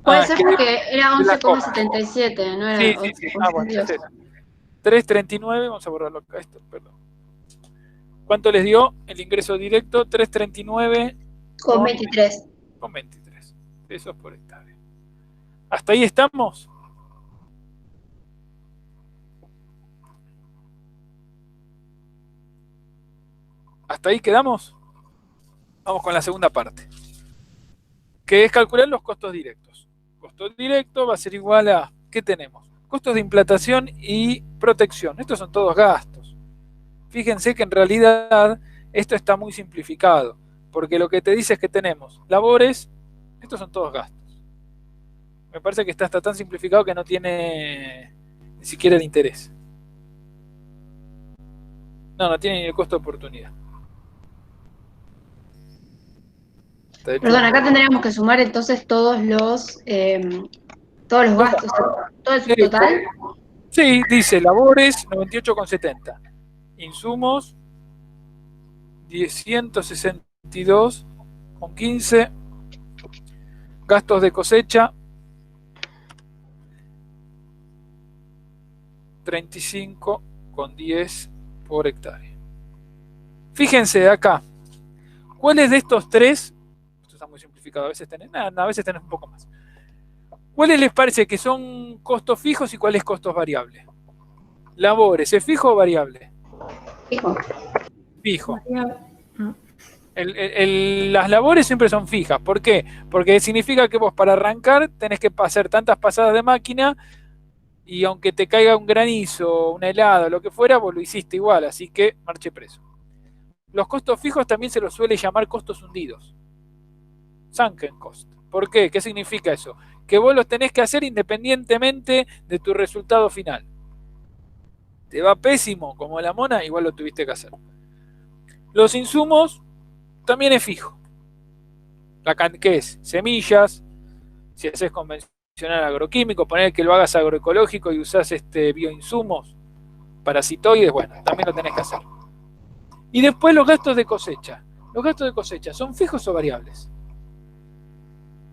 Puede ser porque era 11,77, no era Sí. 11,72. Bueno, es esa. 3.39, vamos a borrarlo acá, esto, perdón. ¿Cuánto les dio el ingreso directo? 3.39,23. Con 23 pesos por hectárea. ¿Hasta ahí estamos? ¿Hasta ahí quedamos? Vamos con la segunda parte, que es calcular los costos directos. Costo directo va a ser igual a, ¿qué tenemos? Costos de implantación y protección. Estos son todos gastos. Fíjense que en realidad esto está muy simplificado, porque lo que te dice es que tenemos labores, estos son todos gastos. Me parece que está tan simplificado que no tiene ni siquiera el interés. No tiene ni el costo de oportunidad. Perdón, acá tendríamos que sumar entonces todos los gastos, todo el subtotal. Sí, dice labores 98,70. Insumos 162,15. Gastos de cosecha, 35,10 por hectárea. Fíjense de acá, ¿cuáles de estos tres? Esto está muy simplificado, a veces tenés un poco más. ¿Cuáles les parece que son costos fijos y cuáles costos variables? Labores, ¿es fijo o variable? Fijo. Fijo. Las labores siempre son fijas. ¿Por qué? Porque significa que vos para arrancar tenés que hacer tantas pasadas de máquina y aunque te caiga un granizo, una helada, lo que fuera, vos lo hiciste igual, así que marche preso. Los costos fijos también se los suele llamar costos hundidos. Sunken cost. ¿Por qué? ¿Qué significa eso? Que vos los tenés que hacer independientemente de tu resultado final. Te va pésimo como la mona, igual lo tuviste que hacer. Los insumos también es fijo. ¿Qué es? Semillas, si haces convencional agroquímico, poner que lo hagas agroecológico y usás bioinsumos, parasitoides, bueno, también lo tenés que hacer. Y después los gastos de cosecha. ¿Los gastos de cosecha son fijos o variables?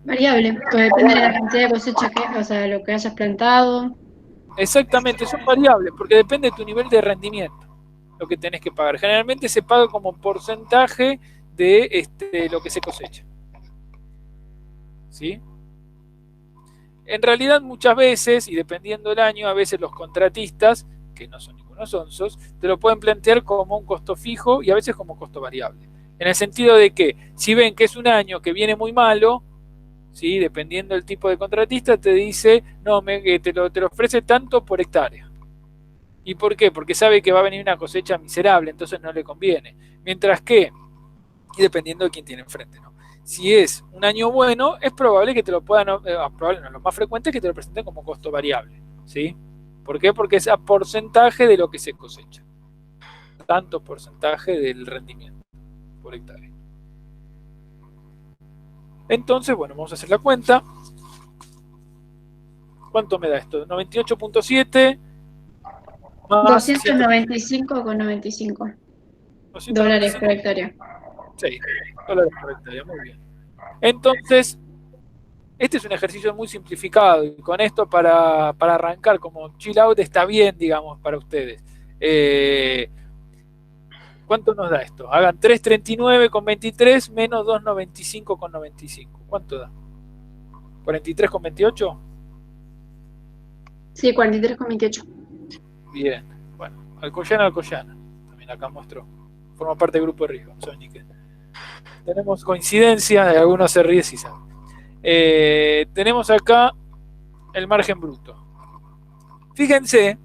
Variable, pues depende de la cantidad de cosecha o sea, lo que hayas plantado. Exactamente, son variables, porque depende de tu nivel de rendimiento, lo que tenés que pagar. Generalmente se paga como porcentaje de lo que se cosecha. ¿Sí? En realidad muchas veces, y dependiendo del año, a veces los contratistas, que no son ningunos onzos, te lo pueden plantear como un costo fijo y a veces como costo variable. En el sentido de que, si ven que es un año que viene muy malo, ¿sí? Dependiendo del tipo de contratista, te dice, no, te lo ofrece tanto por hectárea. ¿Y por qué? Porque sabe que va a venir una cosecha miserable, entonces no le conviene. Mientras que, y dependiendo de quién tiene enfrente, ¿no? Si es un año bueno, es probable que te lo puedan, lo más frecuente es que te lo presenten como costo variable, ¿sí? ¿Por qué? Porque es a porcentaje de lo que se cosecha. Tanto porcentaje del rendimiento por hectárea. Entonces, bueno, vamos a hacer la cuenta. ¿Cuánto me da esto? 98,7 más 295,95 dólares por hectárea. Sí, dólares por hectárea, muy bien. Entonces, este es un ejercicio muy simplificado y con esto para arrancar como chill out está bien, digamos, para ustedes. ¿Cuánto nos da esto? Hagan 339,23 menos 295,95. ¿Cuánto da? ¿43,28? Sí, 43,28. Bien. Bueno, Alcoyana. También acá muestro. Forma parte del grupo de riesgo. Tenemos coincidencia, algunos se ríen si saben. Tenemos acá el margen bruto. Fíjense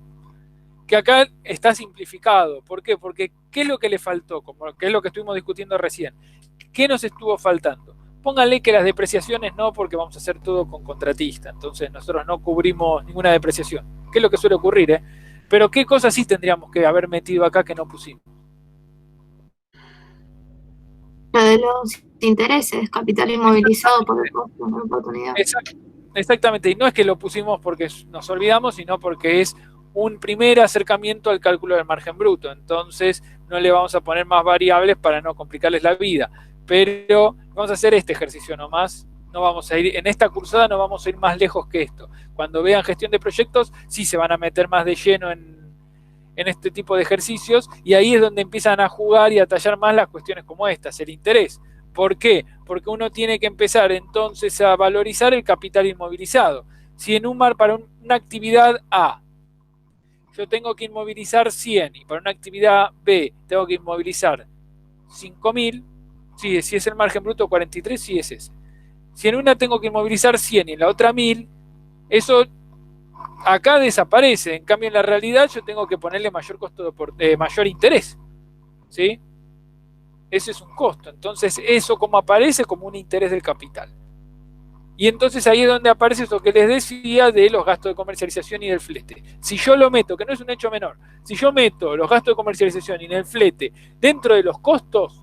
que acá está simplificado. ¿Por qué? Porque ¿qué es lo que le faltó? ¿Qué es lo que estuvimos discutiendo recién? ¿Qué nos estuvo faltando? Pónganle que las depreciaciones no, porque vamos a hacer todo con contratista. Entonces nosotros no cubrimos ninguna depreciación. ¿Qué es lo que suele ocurrir? Pero ¿qué cosas sí tendríamos que haber metido acá que no pusimos? Lo de los intereses, capital inmovilizado por el costo de oportunidad. Exactamente, y no es que lo pusimos porque nos olvidamos, sino porque es un primer acercamiento al cálculo del margen bruto. Entonces no le vamos a poner más variables para no complicarles la vida. Pero vamos a hacer este ejercicio nomás. No vamos a ir, en esta cursada no vamos a ir más lejos que esto. Cuando vean gestión de proyectos, sí se van a meter más de lleno en este tipo de ejercicios, y ahí es donde empiezan a jugar y a tallar más las cuestiones como estas, el interés. ¿Por qué? Porque uno tiene que empezar entonces a valorizar el capital inmovilizado. Si en para una actividad A yo tengo que inmovilizar 100 y para una actividad B tengo que inmovilizar 5.000, si es el margen bruto 43, sí es ese. Si en una tengo que inmovilizar 100 y en la otra 1.000, eso acá desaparece. En cambio, en la realidad yo tengo que ponerle mayor mayor interés, ¿sí? Ese es un costo. Entonces, eso como aparece como un interés del capital. Y entonces ahí es donde aparece eso que les decía de los gastos de comercialización y del flete. Si yo lo meto, que no es un hecho menor, si yo meto los gastos de comercialización y el flete dentro de los costos,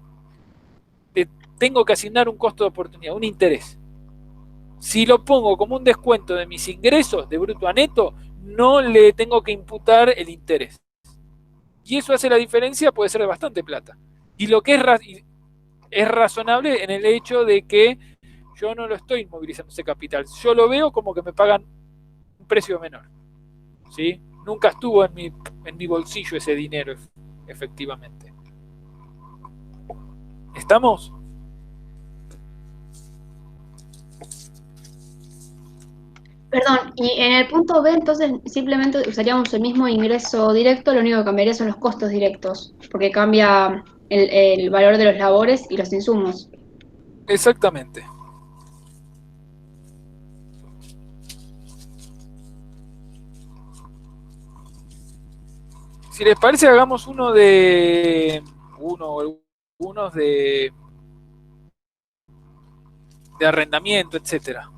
tengo que asignar un costo de oportunidad, un interés. Si lo pongo como un descuento de mis ingresos de bruto a neto, no le tengo que imputar el interés. Y eso hace la diferencia, puede ser de bastante plata. Y lo que es razonable en el hecho de que yo no lo estoy inmovilizando ese capital. Yo lo veo como que me pagan un precio menor. ¿Sí? Nunca estuvo en mi bolsillo ese dinero, efectivamente. ¿Estamos? Perdón, y en el punto B, entonces simplemente usaríamos el mismo ingreso directo, lo único que cambiaría son los costos directos, porque cambia el valor de los labores y los insumos. Exactamente. Si les parece, hagamos unos de arrendamiento, etcétera.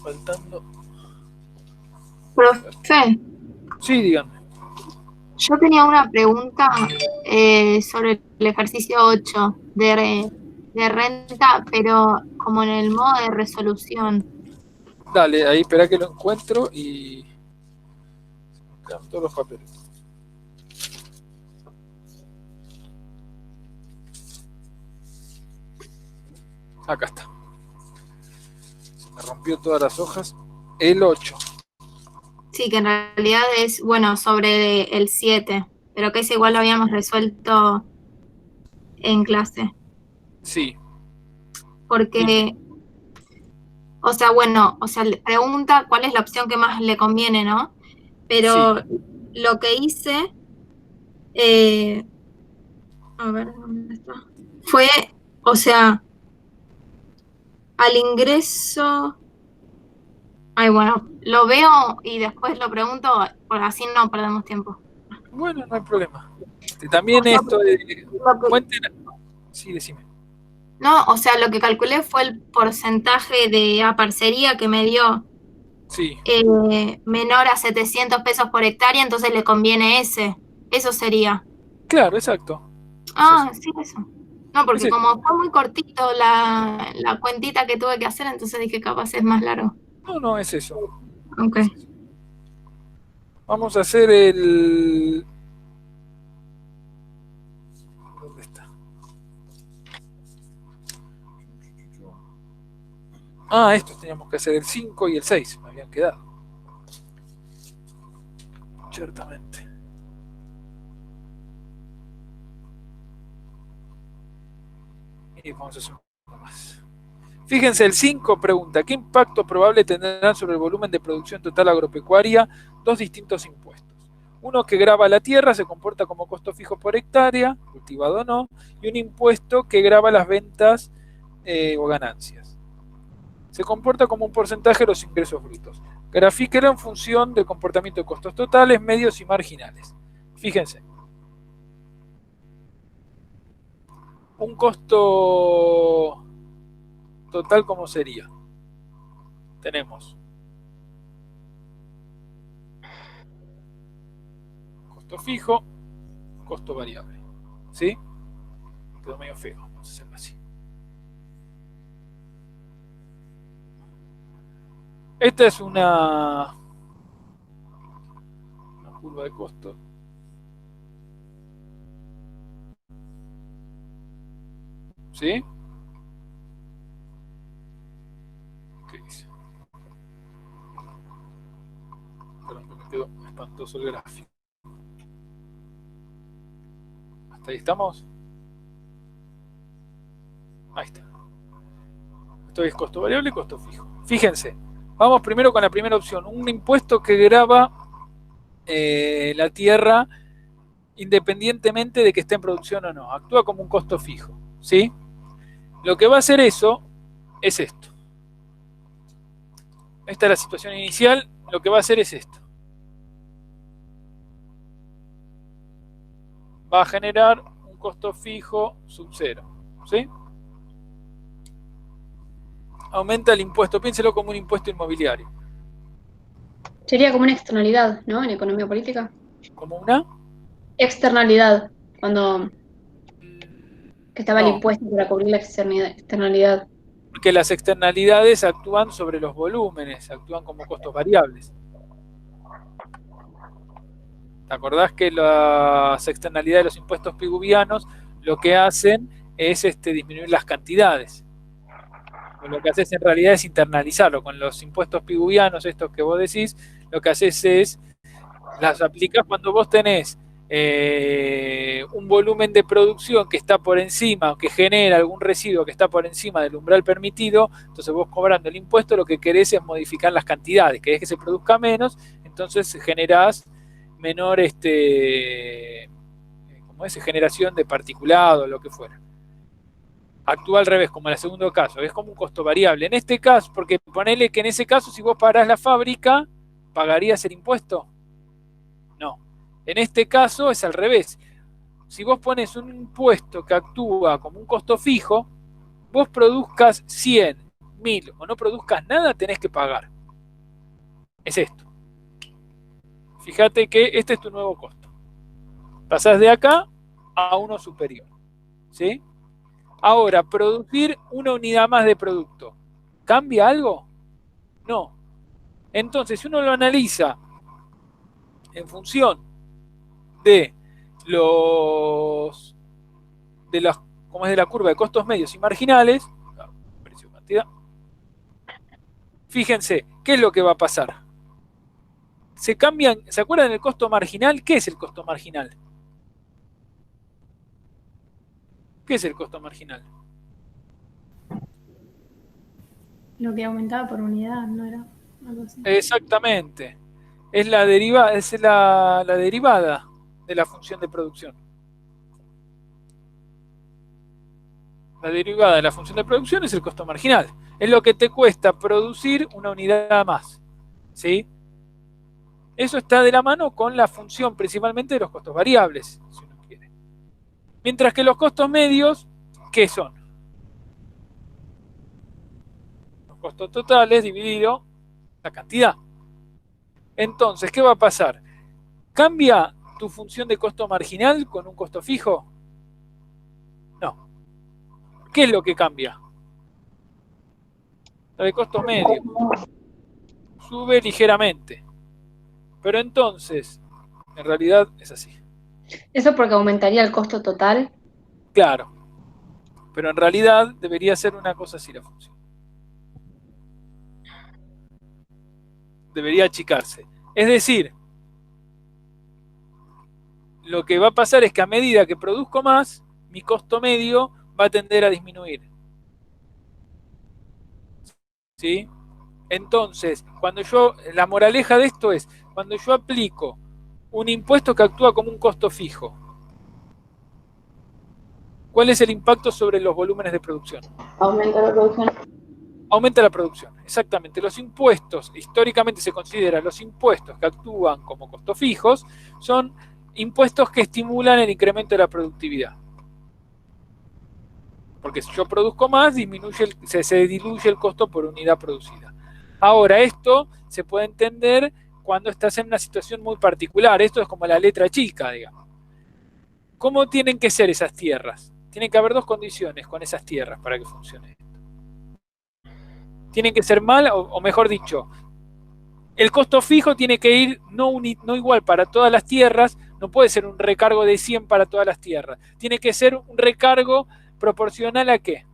Faltando. Profe, Sí, díganme. yo tenía una pregunta sobre el ejercicio 8 de renta, pero como en el modo de resolución. Dale, ahí espera que lo encuentro y se me quedan todos los papeles. Acá está. Se me rompió todas las hojas. El 8. Sí, que en realidad es, bueno, sobre el 7, pero que ese igual lo habíamos resuelto en clase. Sí. Porque, o sea, bueno, o sea, le pregunta cuál es la opción que más le conviene, ¿no? Pero lo que hice, a ver, ¿dónde está? Fue, o sea, al ingreso, ay, bueno, lo veo y después lo pregunto, por así no perdemos tiempo. Bueno, no hay problema. También O sea, esto de... lo que- Cuenten... Sí, decime. No, o sea, lo que calculé fue el porcentaje de aparcería que me dio Sí, menor a 700 pesos por hectárea, entonces le conviene ese. Eso sería. claro, exacto. Ah, Es sí, eso. No, porque eso. como fue muy cortito la cuentita que tuve que hacer, entonces dije capaz es más largo. No, es eso. Ok. Es eso. Vamos a hacer el... ¿Dónde está? Ah, estos teníamos que hacer el 5 y el 6. Me habían quedado. Ciertamente. Y vamos a hacer uno más. Fíjense, el 5 pregunta, ¿qué impacto probable tendrán sobre el volumen de producción total agropecuaria dos distintos impuestos? Uno que grava la tierra, se comporta como costo fijo por hectárea, cultivado o no, y un impuesto que grava las ventas o ganancias. Se comporta como un porcentaje de los ingresos brutos. Grafíquelo en función del comportamiento de costos totales, medios y marginales. Fíjense. Un costo total, ¿cómo sería? Tenemos costo fijo, costo variable. ¿Sí? Quedó medio feo, vamos a hacerlo así. Esta es una curva de costo. ¿Sí? ¿Qué dice? Perdón, que me quedó espantoso el gráfico. ¿Hasta ahí estamos? Ahí está. Esto es costo variable y costo fijo. Fíjense, vamos primero con la primera opción. Un impuesto que grava la tierra independientemente de que esté en producción o no. Actúa como un costo fijo. ¿Sí? Lo que va a hacer eso es esto. Esta es la situación inicial. Lo que va a hacer es esto. Va a generar un costo fijo sub 0. ¿Sí? Aumenta el impuesto. Piénselo como un impuesto inmobiliario. Sería como una externalidad, ¿no? En economía política. ¿Como una? Externalidad, cuando que estaba el No, impuesto para cubrir la externalidad. porque las externalidades actúan sobre los volúmenes, actúan como costos variables. ¿Te acordás que las externalidades de los impuestos piguvianos lo que hacen es disminuir las cantidades? O lo que haces en realidad es internalizarlo. Con los impuestos piguvianos, estos que vos decís, lo que haces es, las aplicás cuando vos tenés un volumen de producción que está por encima, o que genera algún residuo que está por encima del umbral permitido. Entonces vos, cobrando el impuesto, lo que querés es modificar las cantidades, querés que se produzca menos, entonces generás menor como es, generación de particulado o lo que fuera. Actúa al revés, como en el segundo caso, es como un costo variable. En este caso, porque ponele que en ese caso, si vos parás la fábrica, ¿pagarías el impuesto? No. En este caso es al revés. Si vos pones un impuesto que actúa como un costo fijo, vos produzcas 100, 1000 o no produzcas nada, tenés que pagar. Es esto. Fíjate que este es tu nuevo costo. Pasás de acá a uno superior. ¿Sí? Ahora, producir una unidad más de producto, ¿cambia algo? No. Entonces, si uno lo analiza en función de como es de la curva de costos medios y marginales, precio cantidad, fíjense, ¿qué es lo que va a pasar? ¿Se acuerdan del costo marginal? ¿Qué es el costo marginal? ¿Qué es el costo marginal? Lo que aumentaba por unidad, ¿no era algo así? Exactamente. Es la derivada de la función de producción. La derivada de la función de producción es el costo marginal. Es lo que te cuesta producir una unidad más. ¿Sí? Eso está de la mano con la función principalmente de los costos variables, si uno quiere. Mientras que los costos medios, ¿qué son? Los costos totales dividido la cantidad. Entonces, ¿qué va a pasar? ¿Cambia tu función de costo marginal con un costo fijo? No. ¿Qué es lo que cambia? La de costo medio. Sube ligeramente. Pero entonces, en realidad es así. ¿Eso porque aumentaría el costo total? Claro. Pero en realidad debería ser una cosa así la función. Debería achicarse. Es decir, lo que va a pasar es que a medida que produzco más, mi costo medio va a tender a disminuir. ¿Sí? Entonces, la moraleja de esto es, cuando yo aplico un impuesto que actúa como un costo fijo, ¿cuál es el impacto sobre los volúmenes de producción? Aumenta la producción. Aumenta la producción, exactamente. Los impuestos, históricamente se consideran los impuestos que actúan como costos fijos, son impuestos que estimulan el incremento de la productividad. Porque si yo produzco más, se diluye el costo por unidad producida. Ahora, esto se puede entender cuando estás en una situación muy particular. Esto es como la letra chica, digamos. ¿Cómo tienen que ser esas tierras? Tienen que haber dos condiciones con esas tierras para que funcione esto. Tienen que ser o mejor dicho, el costo fijo tiene que ir no igual para todas las tierras, no puede ser un recargo de 100 para todas las tierras. Tiene que ser un recargo proporcional ¿a qué?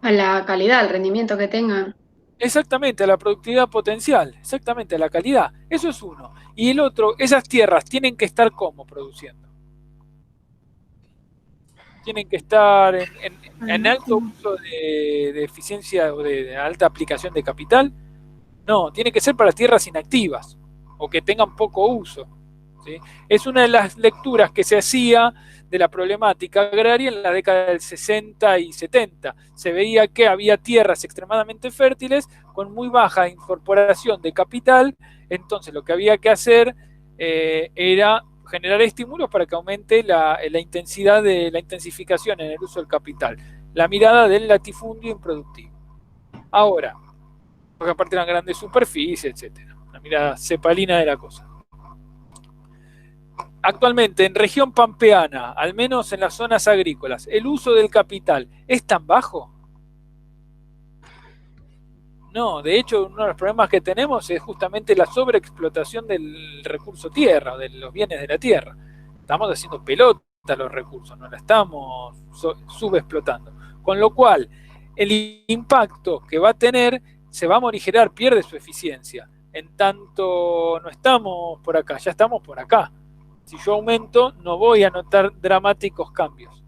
A la calidad, al rendimiento que tengan. Exactamente, a la productividad potencial, exactamente, a la calidad. Eso es uno. Y el otro, esas tierras tienen que estar ¿cómo produciendo? Tienen que estar en alto uso de eficiencia o de alta aplicación de capital. No, tiene que ser para tierras inactivas o que tengan poco uso. ¿Sí? Es una de las lecturas que se hacía de la problemática agraria en la década del 60 y 70. Se veía que había tierras extremadamente fértiles con muy baja incorporación de capital, entonces lo que había que hacer era generar estímulos para que aumente la intensificación en el uso del capital, la mirada del latifundio improductivo. Ahora, porque aparte eran grandes superficies, etc. Una mirada cepalina de la cosa. Actualmente, en región pampeana, al menos en las zonas agrícolas, ¿el uso del capital es tan bajo? No, de hecho, uno de los problemas que tenemos es justamente la sobreexplotación del recurso tierra, de los bienes de la tierra. Estamos haciendo pelota los recursos, no la estamos subexplotando. Con lo cual, el impacto que va a tener se va a morigerar, pierde su eficiencia. En tanto no estamos por acá, ya estamos por acá. Si yo aumento, no voy a notar dramáticos cambios.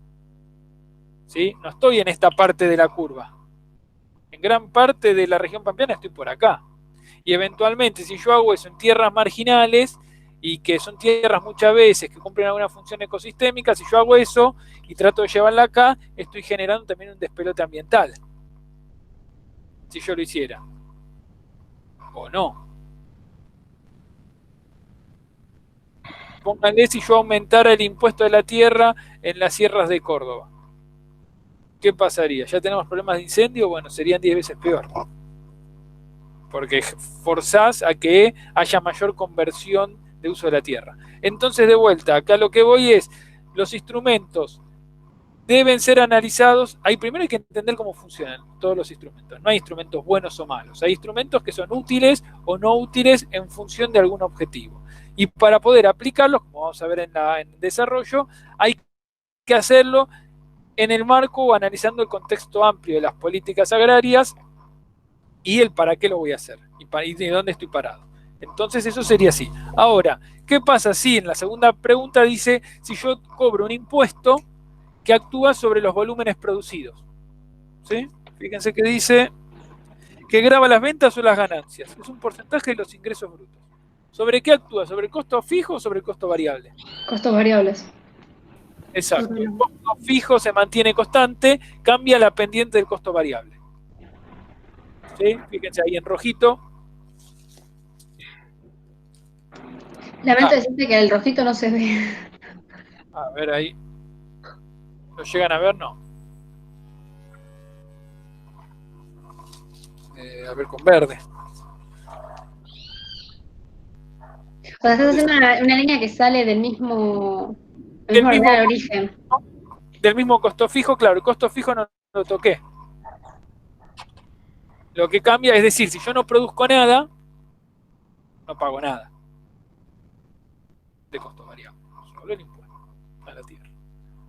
¿Sí? No estoy en esta parte de la curva. En gran parte de la región pampeana estoy por acá. Y eventualmente, si yo hago eso en tierras marginales, y que son tierras muchas veces que cumplen alguna función ecosistémica, si yo hago eso y trato de llevarla acá, estoy generando también un despelote ambiental. Si yo lo hiciera. O no. Pónganle si yo aumentara el impuesto de la tierra en las sierras de Córdoba. ¿Qué pasaría? ¿Ya tenemos problemas de incendio? Bueno, serían 10 veces peor. Porque forzás a que haya mayor conversión de uso de la tierra. Entonces, de vuelta, acá lo que voy es, los instrumentos deben ser analizados. Primero hay que entender cómo funcionan todos los instrumentos. No hay instrumentos buenos o malos. Hay instrumentos que son útiles o no útiles en función de algún objetivo. Y para poder aplicarlos, como vamos a ver en desarrollo, hay que hacerlo en el marco o analizando el contexto amplio de las políticas agrarias y el para qué lo voy a hacer y de dónde estoy parado. Entonces eso sería así. Ahora, ¿qué pasa si en la segunda pregunta dice si yo cobro un impuesto que actúa sobre los volúmenes producidos? ¿Sí? Fíjense que dice que grava las ventas o las ganancias. Es un porcentaje de los ingresos brutos. ¿Sobre qué actúa? ¿Sobre el costo fijo o sobre el costo variable? Costos variables. Exacto. El costo fijo se mantiene constante, cambia la pendiente del costo variable. ¿Sí? Fíjense ahí en rojito. Lamento decirte que el rojito no se ve. A ver ahí. ¿Lo llegan a ver? No. A ver con verde. O sea, estás haciendo una línea que sale del mismo origen. Del mismo costo fijo, claro, el costo fijo no lo toqué. Lo que cambia, es decir, si yo no produzco nada, no pago nada de costo variable, solo el impuesto a la tierra.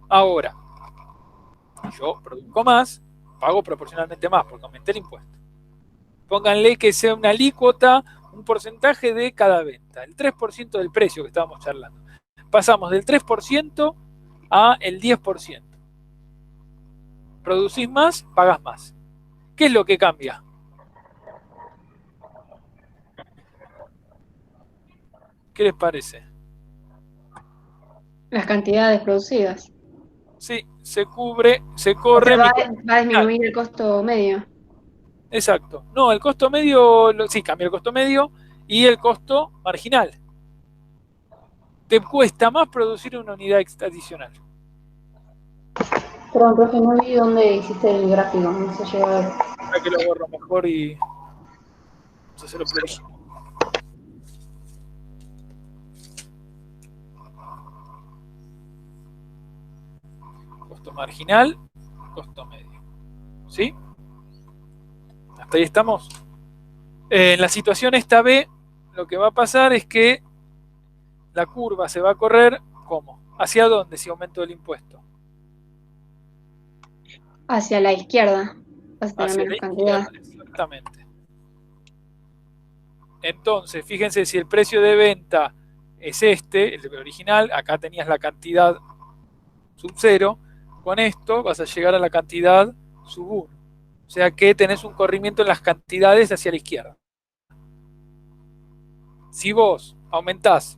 Ahora, si yo produzco más, pago proporcionalmente más porque aumenté el impuesto. Pónganle que sea una alícuota, un porcentaje de cada venta, el 3% del precio que estábamos charlando. Pasamos del 3% a el 10%. Producís más, pagás más. ¿Qué es lo que cambia? ¿Qué les parece? Las cantidades producidas. Sí, se corre. O sea, va a disminuir el costo medio. Exacto. No, el costo medio, sí, cambia el costo medio y el costo marginal. Te cuesta más producir una unidad adicional. Perdón, profe, no vi dónde hiciste el gráfico, no se llega a ver. Para que lo borro mejor y vamos a hacerlo prolijo. Costo marginal, costo medio. ¿Sí? ¿Hasta ahí estamos? En la situación esta B, lo que va a pasar es que la curva se va a correr, ¿cómo? ¿Hacia dónde si aumento el impuesto? Hacia la izquierda. Hacia la izquierda, exactamente. Entonces, fíjense si el precio de venta es el original, acá tenías la cantidad sub 0, con esto vas a llegar a la cantidad sub 1. O sea que tenés un corrimiento en las cantidades hacia la izquierda. Si vos aumentás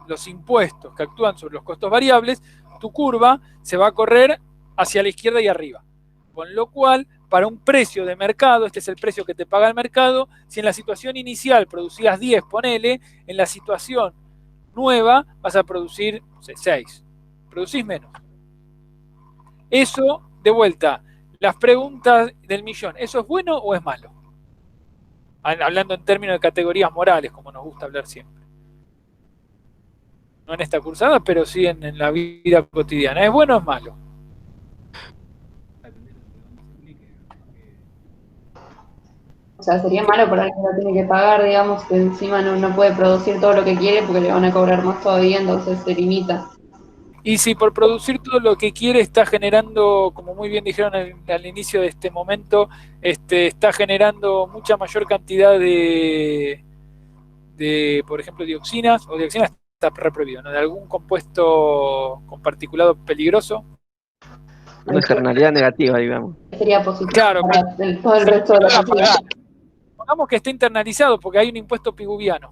los impuestos que actúan sobre los costos variables, tu curva se va a correr hacia la izquierda y arriba. Con lo cual, para un precio de mercado, este es el precio que te paga el mercado, si en la situación inicial producías 10, ponele, en la situación nueva vas a producir, no sé, 6. Producís menos. Eso, de vuelta, las preguntas del millón, ¿eso es bueno o es malo? hablando en términos de categorías morales, como nos gusta hablar siempre. No en esta cursada, pero sí en la vida cotidiana. ¿Es bueno o es malo? O sea, sería malo para el que lo tiene que pagar, digamos, que encima no puede producir todo lo que quiere porque le van a cobrar más todavía, entonces se limita. Y si por producir todo lo que quiere está generando, como muy bien dijeron al inicio de este momento, está generando mucha mayor cantidad de, por ejemplo, dioxinas, o dioxinas está reprohibido, ¿no? De algún compuesto con particulado peligroso. Una externalidad negativa, digamos. Sería positivo Claro, para todo el resto de la sociedad. Pongamos que está internalizado porque hay un impuesto piguviano.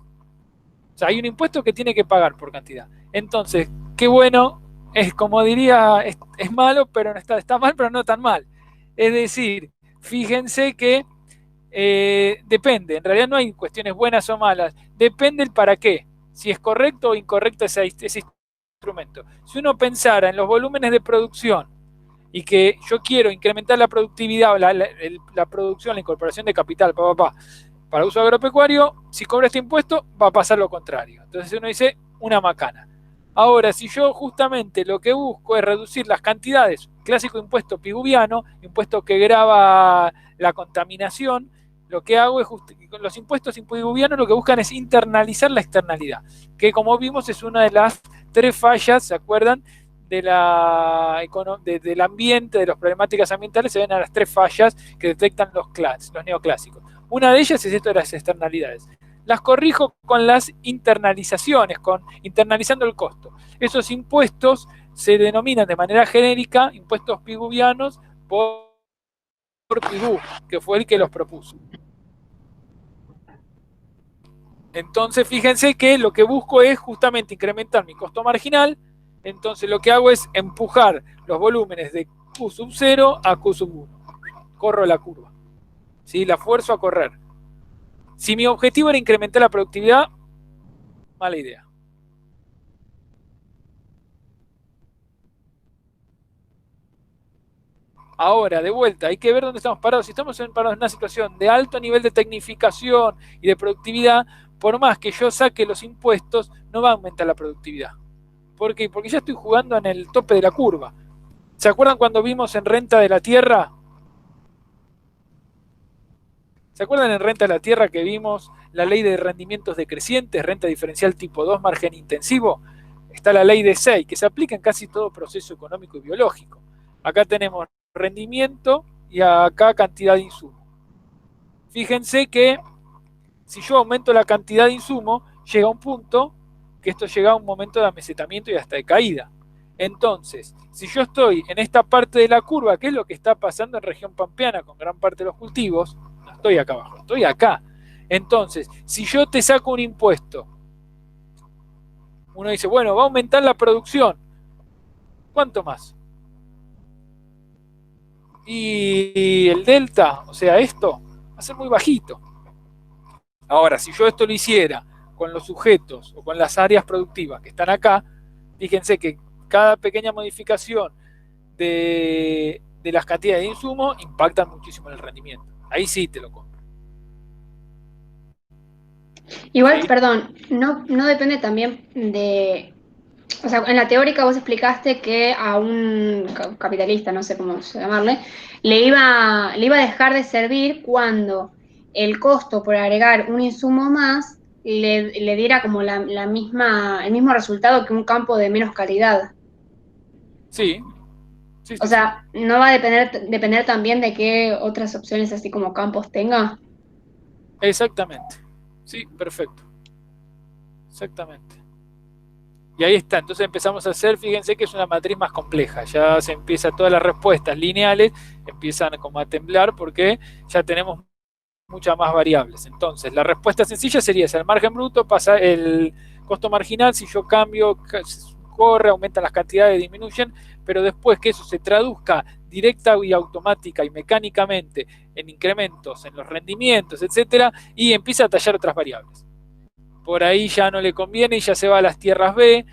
O sea, hay un impuesto que tiene que pagar por cantidad. Entonces, qué bueno, es como diría, es malo, pero no está mal, pero no tan mal. Es decir, fíjense que depende, en realidad no hay cuestiones buenas o malas, depende el para qué, si es correcto o incorrecto ese instrumento. Si uno pensara en los volúmenes de producción y que yo quiero incrementar la productividad, la producción, la incorporación de capital, para uso agropecuario, si cobra este impuesto va a pasar lo contrario. Entonces uno dice una macana. Ahora, si yo justamente lo que busco es reducir las cantidades, clásico impuesto piguviano, impuesto que grava la contaminación, lo que hago es, los impuestos piguvianos lo que buscan es internalizar la externalidad, que como vimos es una de las 3 fallas, ¿se acuerdan? Del ambiente, de las problemáticas ambientales, se ven a las 3 fallas que detectan los neoclásicos. Una de ellas es esto de las externalidades. Las corrijo con las internalizaciones, internalizando el costo. Esos impuestos se denominan de manera genérica impuestos piguvianos por Pigú, que fue el que los propuso. Entonces, fíjense que lo que busco es justamente incrementar mi costo marginal. Entonces, lo que hago es empujar los volúmenes de Q sub 0 a Q sub 1. Corro la curva. ¿Sí? La fuerzo a correr. Si mi objetivo era incrementar la productividad, mala idea. Ahora, de vuelta, hay que ver dónde estamos parados. Si estamos parados en una situación de alto nivel de tecnificación y de productividad, por más que yo saque los impuestos, no va a aumentar la productividad. ¿Por qué? Porque ya estoy jugando en el tope de la curva. ¿Se acuerdan cuando vimos en Renta de la Tierra? ¿Se acuerdan en Renta de la Tierra que vimos la ley de rendimientos decrecientes, renta diferencial tipo 2, margen intensivo? Está la ley de 6, que se aplica en casi todo proceso económico y biológico. Acá tenemos rendimiento y acá cantidad de insumo. Fíjense que si yo aumento la cantidad de insumo, llega un punto que esto llega a un momento de amesetamiento y hasta de caída. Entonces, si yo estoy en esta parte de la curva, que es lo que está pasando en región pampeana con gran parte de los cultivos, no estoy acá abajo, estoy acá. Entonces, si yo te saco un impuesto, uno dice, bueno, va a aumentar la producción. ¿Cuánto más? Y el delta, o sea, esto va a ser muy bajito. Ahora, si yo esto lo hiciera con los sujetos o con las áreas productivas que están acá, fíjense que cada pequeña modificación de las cantidades de insumo impacta muchísimo en el rendimiento. Ahí sí te lo compro. Igual, ¿Sí? perdón, no depende también de... O sea, en la teórica vos explicaste que a un capitalista, no sé cómo llamarle, le iba a dejar de servir cuando el costo por agregar un insumo más le diera como el mismo resultado que un campo de menos calidad. Sí. O sea, ¿no va a depender también de qué otras opciones así como campos tenga? Exactamente. Sí, perfecto. Exactamente. Y ahí está, entonces empezamos a hacer, fíjense que es una matriz más compleja, ya se empieza todas las respuestas lineales, empiezan como a temblar porque ya tenemos muchas más variables. Entonces, la respuesta sencilla sería esa, el margen bruto pasa el costo marginal, si yo cambio, corre, aumentan las cantidades, disminuyen, pero después que eso se traduzca directa y automática y mecánicamente en incrementos, en los rendimientos, etcétera, y empieza a tallar otras variables. Por ahí ya no le conviene y ya se va a las tierras B,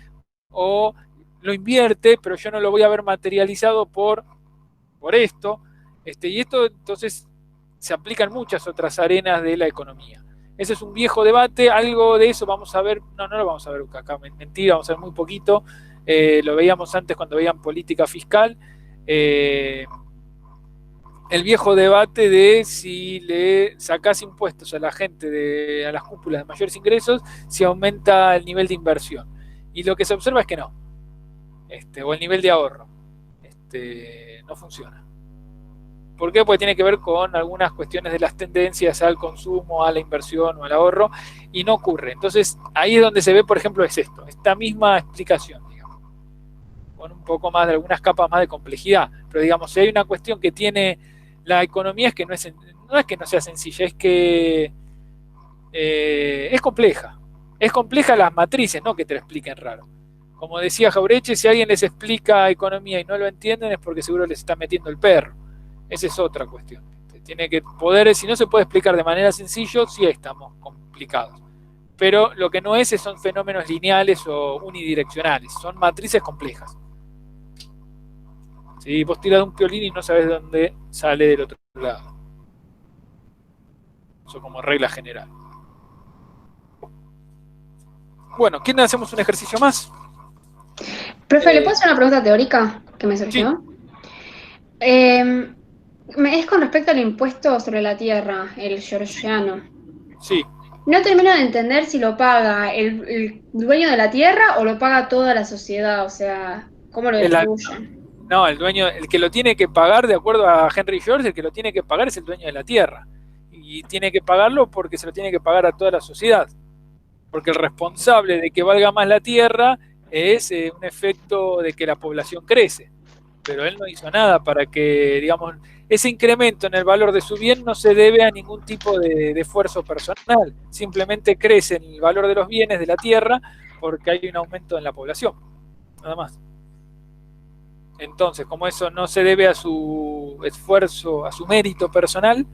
o lo invierte, pero yo no lo voy a ver materializado por esto. Y esto entonces se aplica en muchas otras arenas de la economía. Ese es un viejo debate, algo de eso vamos a ver, no lo vamos a ver acá, mentira, vamos a ver muy poquito, lo veíamos antes cuando veían política fiscal, el viejo debate de si le sacás impuestos a la gente, a las cúpulas de mayores ingresos, si aumenta el nivel de inversión. Y lo que se observa es que no, o el nivel de ahorro, no funciona. ¿Por qué? Porque tiene que ver con algunas cuestiones de las tendencias al consumo, a la inversión o al ahorro, y no ocurre. Entonces, ahí es donde se ve, por ejemplo, es esto, esta misma explicación, digamos, con un poco más de algunas capas más de complejidad. Pero digamos, si hay una cuestión que tiene la economía es que no es que no sea sencilla, es que es compleja. Es compleja las matrices, no que te lo expliquen raro. Como decía Jaureche, si alguien les explica economía y no lo entienden es porque seguro les está metiendo el perro. Esa es otra cuestión. Tiene que poder, si no se puede explicar de manera sencilla, sí estamos complicados. Pero lo que no es son fenómenos lineales o unidireccionales, son matrices complejas. Si vos tirás un piolín y no sabés de dónde sale del otro lado. Eso como regla general. Bueno, ¿quién hacemos un ejercicio más? Profe, ¿le puedo hacer una pregunta teórica que me surgió? Sí. Es con respecto al impuesto sobre la tierra, el georgiano. Sí. No termino de entender si lo paga el dueño de la tierra o lo paga toda la sociedad, o sea, ¿cómo lo distribuyen? No, el dueño, el que lo tiene que pagar, de acuerdo a Henry George, el que lo tiene que pagar es el dueño de la tierra. Y tiene que pagarlo porque se lo tiene que pagar a toda la sociedad. Porque el responsable de que valga más la tierra es un efecto de que la población crece. Pero él no hizo nada para que, digamos, ese incremento en el valor de su bien no se debe a ningún tipo de esfuerzo personal. Simplemente crece en el valor de los bienes de la tierra porque hay un aumento en la población. Nada más. Entonces, como eso no se debe a su esfuerzo, a su mérito personal,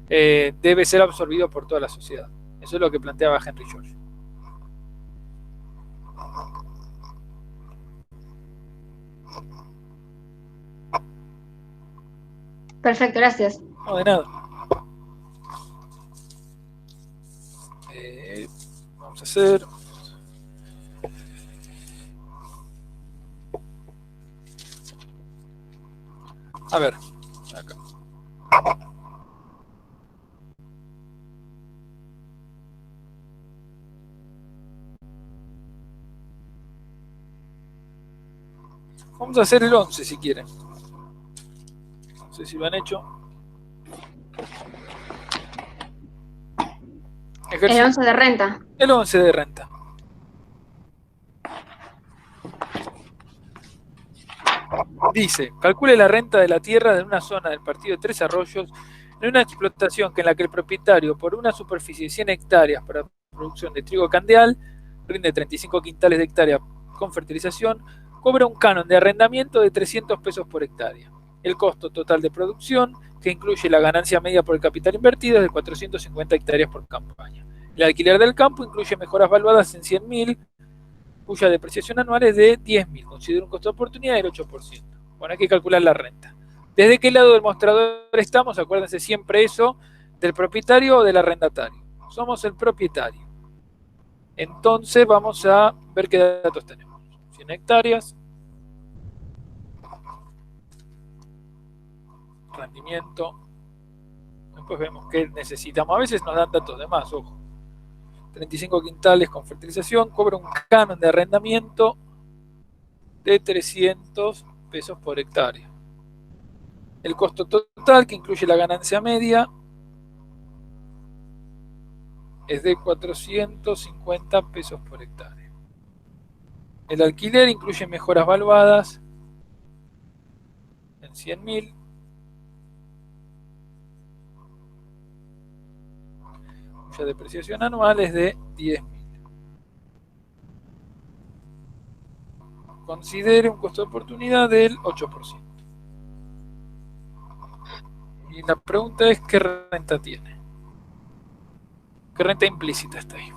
debe ser absorbido por toda la sociedad. Eso es lo que planteaba Henry George. Perfecto, gracias. No, de nada. Vamos a hacer... A ver, acá. Vamos a hacer el 11 si quieren. No sé si lo han hecho. El 11 de renta. El 11 de renta. Dice, calcule la renta de la tierra de una zona del partido de Tres Arroyos en una explotación en la que el propietario, por una superficie de 100 hectáreas para producción de trigo candeal, rinde 35 quintales de hectárea con fertilización, cobra un canon de arrendamiento de 300 pesos por hectárea. El costo total de producción, que incluye la ganancia media por el capital invertido, es de 450 hectáreas por campaña. El alquiler del campo incluye mejoras valuadas en 100.000, cuya depreciación anual es de 10.000. Considera un costo de oportunidad del 8%. Bueno, hay que calcular la renta. ¿Desde qué lado del mostrador estamos? Acuérdense siempre eso, del propietario o del arrendatario. Somos el propietario. Entonces vamos a ver qué datos tenemos. 100 hectáreas. Rendimiento. Después vemos qué necesitamos. A veces nos dan datos de más, ojo. 35 quintales con fertilización. Cobra un canon de arrendamiento de 300 pesos por hectárea. El costo total, que incluye la ganancia media, es de 450 pesos por hectárea. El alquiler incluye mejoras valuadas en 100.000. Cuya depreciación anual es de 10.000. Considere un costo de oportunidad del 8%. Y la pregunta es, ¿qué renta tiene? ¿Qué renta implícita está ahí?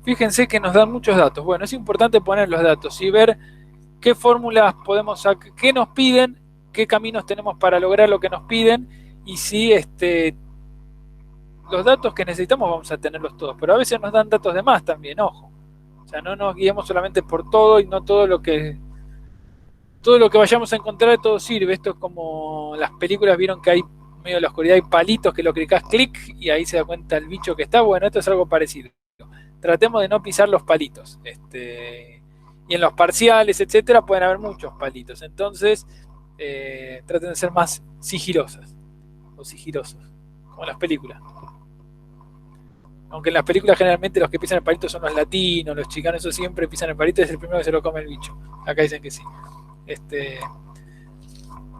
Fíjense que nos dan muchos datos. Bueno, es importante poner los datos y ver qué fórmulas podemos sacar, qué nos piden, qué caminos tenemos para lograr lo que nos piden, y si los datos que necesitamos vamos a tenerlos todos. Pero a veces nos dan datos de más también, ojo. O sea, no nos guiemos solamente por todo y no todo lo que vayamos a encontrar, todo sirve. Esto es como las películas, vieron que hay medio de la oscuridad, hay palitos que lo clicás clic y ahí se da cuenta el bicho que está. Bueno, esto es algo parecido. Tratemos de no pisar los palitos. Y en los parciales, etcétera, pueden haber muchos palitos. Entonces, traten de ser más sigilosas o sigilosos, como en las películas. Aunque en las películas generalmente los que pisan el palito son los latinos, los chicanos, eso siempre pisan el palito y es el primero que se lo come el bicho. Acá dicen que sí.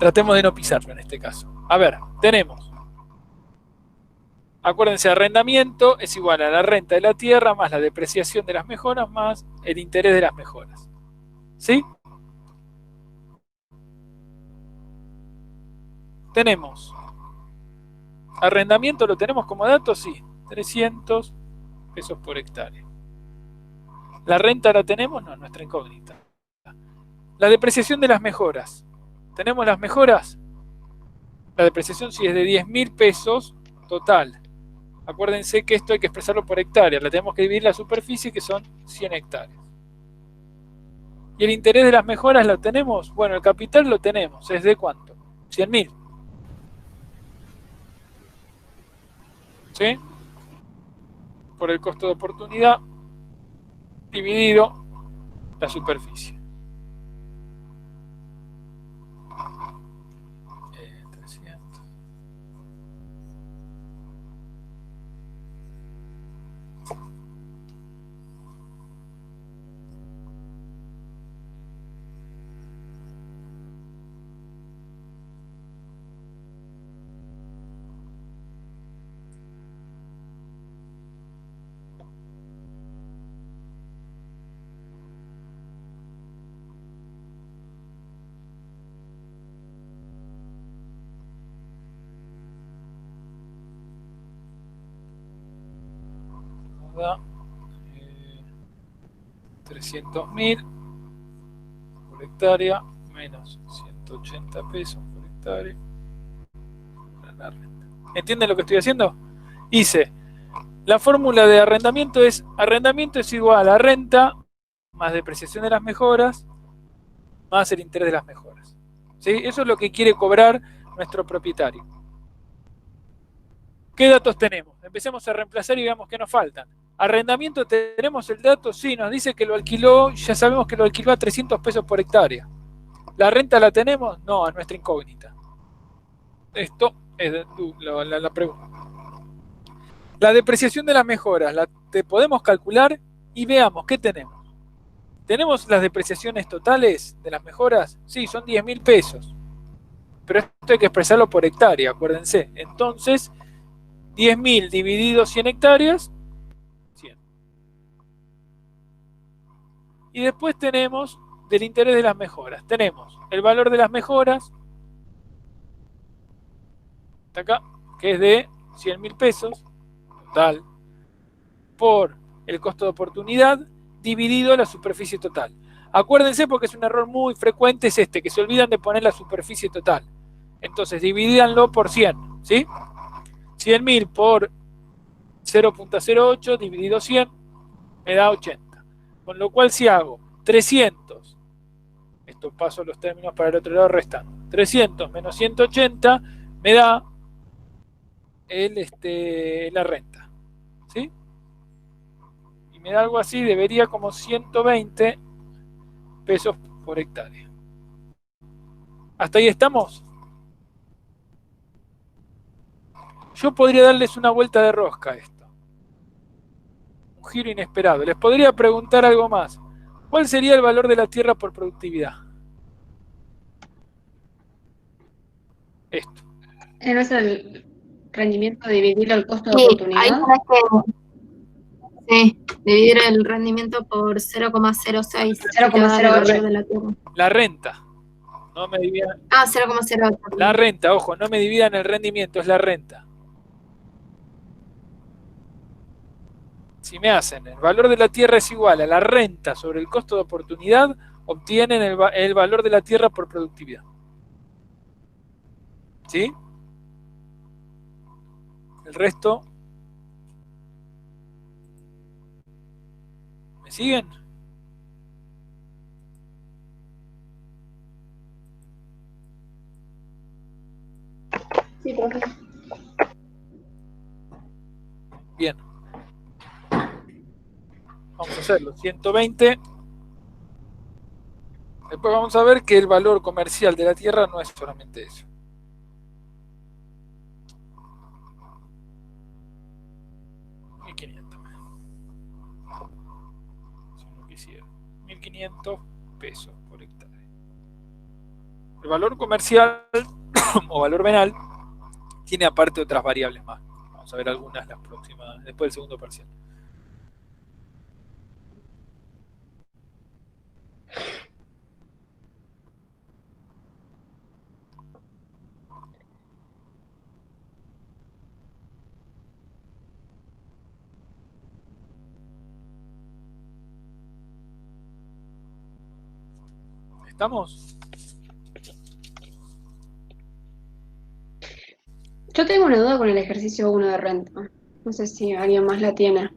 Tratemos de no pisarlo en este caso. A ver, tenemos. Acuérdense, arrendamiento es igual a la renta de la tierra más la depreciación de las mejoras más el interés de las mejoras. ¿Sí? Tenemos. Arrendamiento lo tenemos como dato, sí. 300 pesos por hectárea. ¿La renta la tenemos? No, nuestra incógnita. La depreciación de las mejoras. ¿Tenemos las mejoras? La depreciación sí es de 10.000 pesos total. Acuérdense que esto hay que expresarlo por hectárea. La tenemos que dividir la superficie, que son 100 hectáreas. ¿Y el interés de las mejoras lo tenemos? Bueno, el capital lo tenemos. ¿Es de cuánto? 100.000. ¿Sí? Por el costo de oportunidad dividido la superficie. 300. Da 300.000 por hectárea menos 180 pesos por hectárea para la renta. ¿Entienden lo que estoy haciendo? Hice la fórmula de arrendamiento es igual a renta más depreciación de las mejoras más el interés de las mejoras. ¿Sí? Eso es lo que quiere cobrar nuestro propietario. ¿Qué datos tenemos? Empecemos a reemplazar y veamos qué nos faltan. Arrendamiento, ¿tenemos el dato? Sí, nos dice que lo alquiló, ya sabemos que lo alquiló a 300 pesos por hectárea. ¿La renta la tenemos? No, a nuestra incógnita. Esto es la pregunta. La depreciación de las mejoras, ¿la podemos calcular? Y veamos, ¿qué tenemos? ¿Tenemos las depreciaciones totales de las mejoras? Sí, son 10.000 pesos. Pero esto hay que expresarlo por hectárea, acuérdense. Entonces, 10.000 dividido 100 hectáreas, 100. Y después tenemos del interés de las mejoras. Tenemos el valor de las mejoras, está acá, que es de 100.000 pesos, total, por el costo de oportunidad, dividido la superficie total. Acuérdense, porque es un error muy frecuente, es que se olvidan de poner la superficie total. Entonces, divídanlo por 100, ¿sí? 100.000 por 0.08 dividido 100 me da 80. Con lo cual, si hago 300, esto paso los términos para el otro lado restando, 300 menos 180 me da la renta, ¿sí? Y me da algo así, debería como 120 pesos por hectárea. ¿Hasta ahí estamos? Yo podría darles una vuelta de rosca a esto. Un giro inesperado. Les podría preguntar algo más. ¿Cuál sería el valor de la tierra por productividad? Esto. ¿No es el rendimiento dividir el costo de oportunidad? Ahí tenés que dividir el rendimiento por 0,06. 0,08 de la tierra. La renta. No me dividan. 0,08. La renta, ojo, no me dividan el rendimiento, es la renta. si me hacen el valor de la tierra es igual a la renta sobre el costo de oportunidad, obtienen el valor de la tierra por productividad. ¿Sí? El resto... ¿Me siguen? Sí, profe. Bien. Vamos a hacerlo. 120. Después vamos a ver que el valor comercial de la tierra no es solamente eso. Si no quisiera. 1.500 pesos por hectárea. El valor comercial o valor venal tiene aparte otras variables más. Vamos a ver algunas las próximas, después del segundo parcial. ¿Estamos? Yo tengo una duda con el ejercicio 1 de renta. No sé si alguien más la tiene.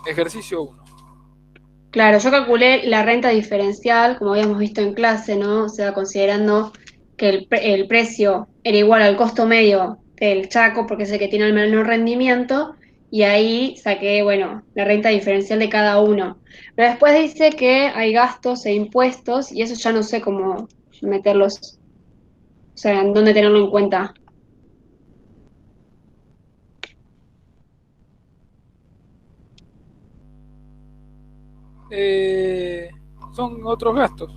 Ejercicio 1. Claro, yo calculé la renta diferencial, como habíamos visto en clase, ¿no? O sea, considerando que el precio era igual al costo medio del Chaco, porque es el que tiene el menor rendimiento, y ahí saqué, bueno, la renta diferencial de cada uno. Pero después dice que hay gastos e impuestos, y eso ya no sé cómo meterlos, o sea, en dónde tenerlo en cuenta. Son otros gastos.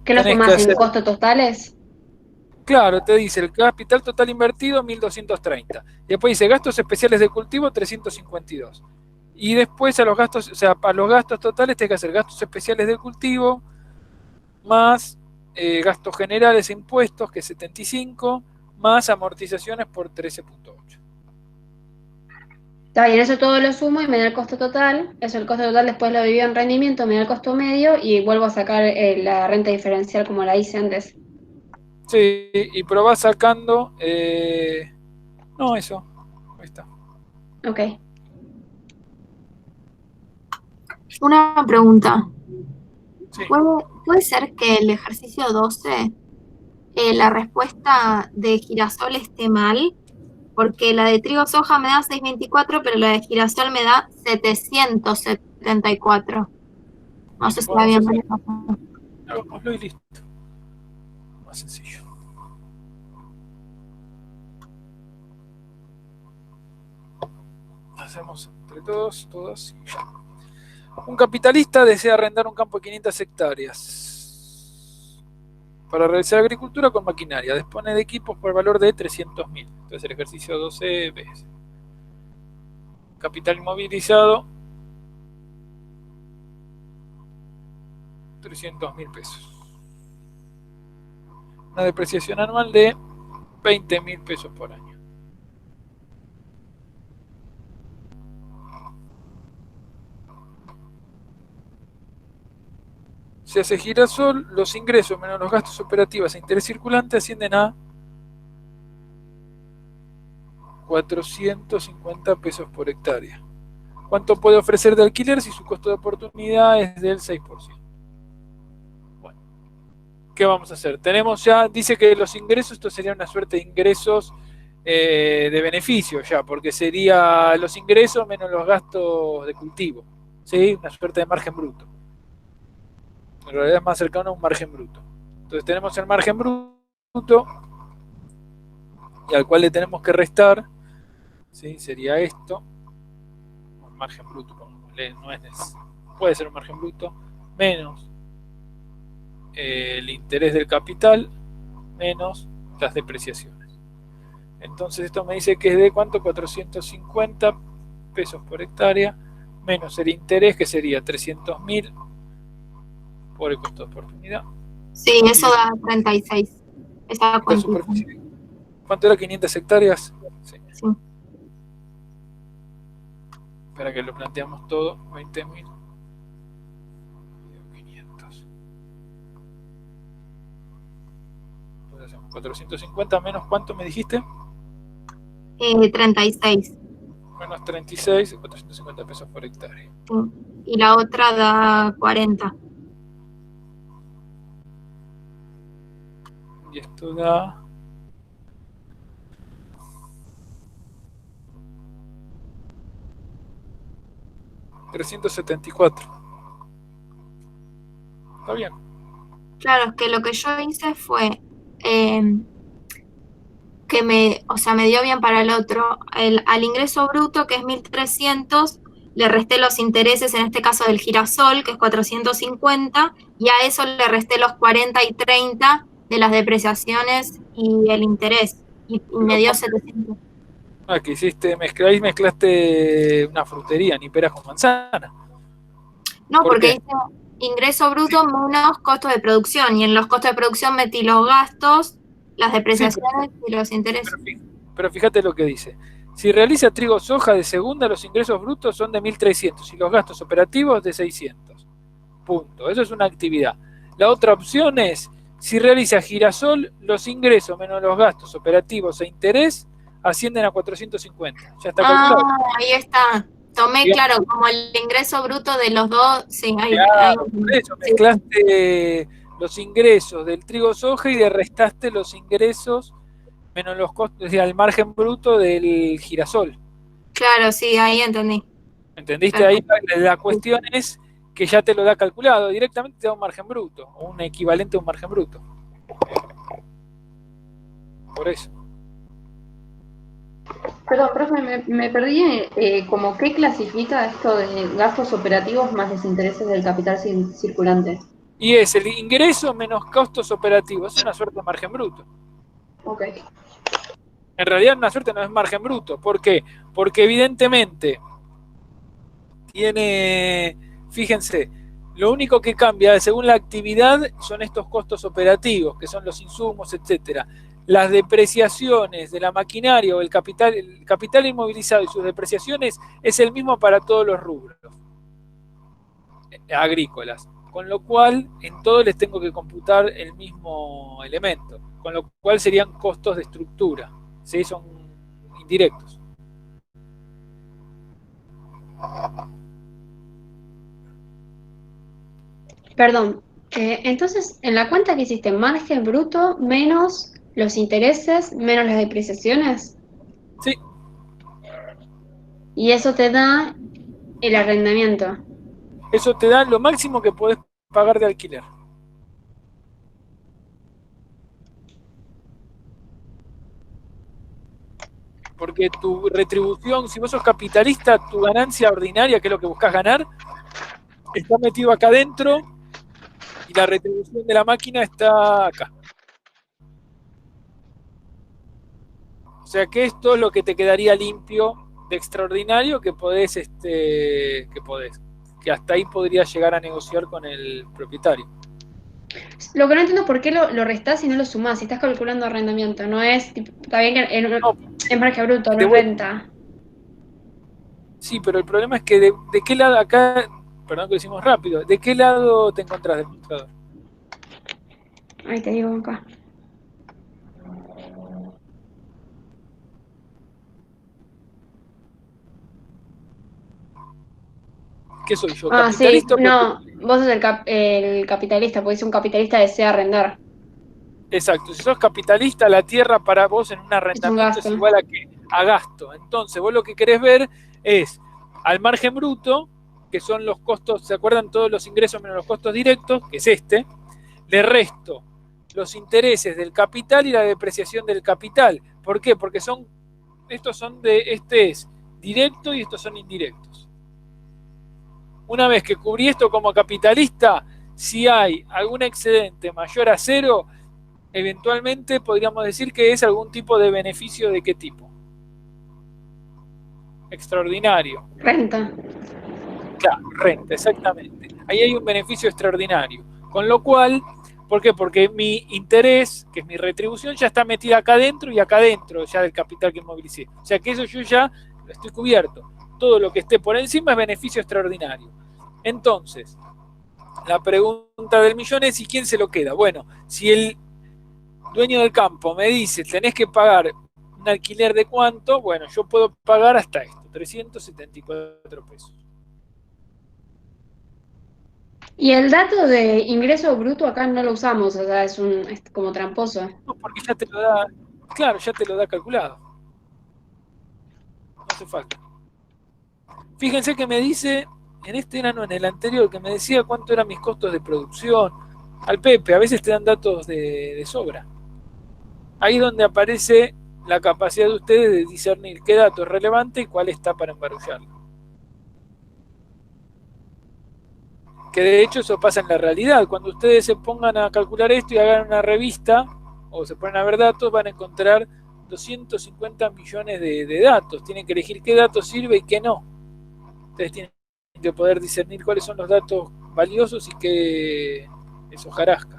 ¿Qué los Tenés tomás que en hacer- costos totales? Claro, te dice el capital total invertido 1.230. Y después dice gastos especiales de cultivo 352. Y después a los gastos, o sea, para los gastos totales tenés que hacer gastos especiales de cultivo más gastos generales e impuestos, que es 75, más amortizaciones por 13.8. Está bien, eso todo lo sumo y me da el costo total. Eso, el costo total después lo divido en rendimiento, me da el costo medio y vuelvo a sacar la renta diferencial como la hice antes. Sí, y probás sacando... no, eso. Ahí está. Ok. Una pregunta. Sí. ¿Puede ser que el ejercicio 12, la respuesta de girasol esté mal? Porque la de trigo soja me da 624, pero la de girasol me da 774. No sé si Bueno, la habían entonces, manejado. hagámoslo y listo. Más sencillo. Hacemos entre todos, todas y ya. Un capitalista desea arrendar un campo de 500 hectáreas para realizar agricultura con maquinaria. Dispone de equipos por valor de 300.000. Entonces el ejercicio 12 ves. Capital inmovilizado 300.000 pesos. Una depreciación anual de 20.000 pesos por año. Se hace girasol, los ingresos menos los gastos operativos e interés circulante ascienden a 450 pesos por hectárea. ¿Cuánto puede ofrecer de alquiler si su costo de oportunidad es del 6%? Bueno, ¿qué vamos a hacer? Tenemos ya, dice que los ingresos, esto sería una suerte de ingresos de beneficio ya, porque sería los ingresos menos los gastos de cultivo, ¿sí? Una suerte de margen bruto. En realidad es más cercano a un margen bruto. Entonces tenemos el margen bruto y al cual le tenemos que restar, ¿sí? Sería esto, un margen bruto, no es puede ser un margen bruto, menos el interés del capital, menos las depreciaciones. Entonces esto me dice que es de ¿cuánto? 450 pesos por hectárea, menos el interés, que sería 300.000 por el costo de oportunidad, Sí, eso da 36. Esa La cuenta. superficie. ¿Cuánto era? 500 hectáreas. Sí. Sí. Para que lo planteamos todo, 20.000. 500. Pues hacemos 450 menos, ¿cuánto me dijiste? 36. Menos 36, 450 pesos por hectárea. Sí. Y la otra da 40. Y esto da... $374. Está bien. Claro, es que lo que yo hice fue que me dio bien para el otro. Al ingreso bruto, que es 1.300, le resté los intereses, en este caso del girasol, que es 450, y a eso le resté los 40 y 30 de las depreciaciones y el interés, y me dio 700. Ah, que hiciste, mezclaste una frutería, ni peras con manzana. No, ¿Por porque qué? hice ingreso bruto menos costos de producción, y en los costos de producción metí los gastos, las depreciaciones y los intereses. Pero fíjate lo que dice. Si realiza trigo soja de segunda, los ingresos brutos son de 1.300 y los gastos operativos de 600. Punto. Eso es una actividad. La otra opción es, si realiza girasol, los ingresos menos los gastos operativos e interés ascienden a 450. Ya está calculado. Ahí está. Tomé, Bien. claro, como el ingreso bruto de los dos. Sí, Claro, por eso mezclaste los ingresos del trigo soja y le restaste los ingresos menos los costos, es decir, al margen bruto del girasol. Claro, sí, ahí entendí. ¿Entendiste? Ahí la cuestión es que ya te lo da calculado, directamente te da un margen bruto, o un equivalente a un margen bruto. Por eso. Perdón, profe, me perdí. ¿Cómo qué clasifica esto de gastos operativos más los intereses del capital circulante? Y es el ingreso menos costos operativos, es una suerte de margen bruto. Ok. En realidad una suerte no es margen bruto. ¿Por qué? Porque evidentemente tiene, fíjense, lo único que cambia según la actividad son estos costos operativos, que son los insumos, etcétera. Las depreciaciones de la maquinaria o el capital inmovilizado y sus depreciaciones es el mismo para todos los rubros agrícolas. Con lo cual, en todo les tengo que computar el mismo elemento. Con lo cual serían costos de estructura. ¿Sí? Son indirectos. Perdón. Entonces, en la cuenta que hiciste, margen bruto menos los intereses menos las depreciaciones. Sí. Y eso te da el arrendamiento. Eso te da lo máximo que podés pagar de alquiler. Porque tu retribución, si vos sos capitalista, tu ganancia ordinaria, que es lo que buscas ganar, está metido acá adentro y la retribución de la máquina está acá. O sea que esto es lo que te quedaría limpio de extraordinario que podés, que hasta ahí podrías llegar a negociar con el propietario. Lo que no entiendo es por qué lo restás y no lo sumás. Si estás calculando arrendamiento, no es, está bien que es margen bruto, no es renta. Sí, pero el problema es que de qué lado acá, perdón que lo hicimos rápido, ¿de qué lado te encontrás del mostrador? Ahí te digo acá. ¿Qué soy yo? ¿Capitalista? Sí, no, vos sos el capitalista, porque si un capitalista desea arrendar. Exacto, si sos capitalista, la tierra para vos en un arrendamiento es igual a ¿qué? A gasto. Entonces, vos lo que querés ver es al margen bruto, que son los costos, ¿se acuerdan? Todos los ingresos menos los costos directos, que es este, le resto los intereses del capital y la depreciación del capital. ¿Por qué? Porque estos son este es directo y estos son indirectos. Una vez que cubrí esto como capitalista, si hay algún excedente mayor a cero, eventualmente podríamos decir que es algún tipo de beneficio. ¿De qué tipo? Extraordinario. Renta. Claro, renta, exactamente. Ahí hay un beneficio extraordinario. Con lo cual, ¿Por qué? Porque mi interés, que es mi retribución, ya está metida acá adentro y acá adentro ya del capital que movilicé. O sea que eso yo ya lo estoy cubierto. Todo lo que esté por encima es beneficio extraordinario. Entonces, la pregunta del millón es: ¿y quién se lo queda? Bueno, si el dueño del campo me dice, tenés que pagar un alquiler de cuánto, bueno, yo puedo pagar hasta esto, 374 pesos. Y el dato de ingreso bruto acá no lo usamos, o sea, es como tramposo. No, porque ya te lo da, claro, ya te lo da calculado. No hace falta. Fíjense que me dice, en este era no, en el anterior, que me decía cuánto eran mis costos de producción. Al Pepe, a veces te dan datos de sobra. Ahí es donde aparece la capacidad de ustedes de discernir qué dato es relevante y cuál está para embarullarlo. Que de hecho eso pasa en la realidad. Cuando ustedes se pongan a calcular esto y hagan una revista o se ponen a ver datos, van a encontrar 250 millones de datos. Tienen que elegir qué dato sirve y qué no. Ustedes tienen que poder discernir cuáles son los datos valiosos y qué es hojarasca.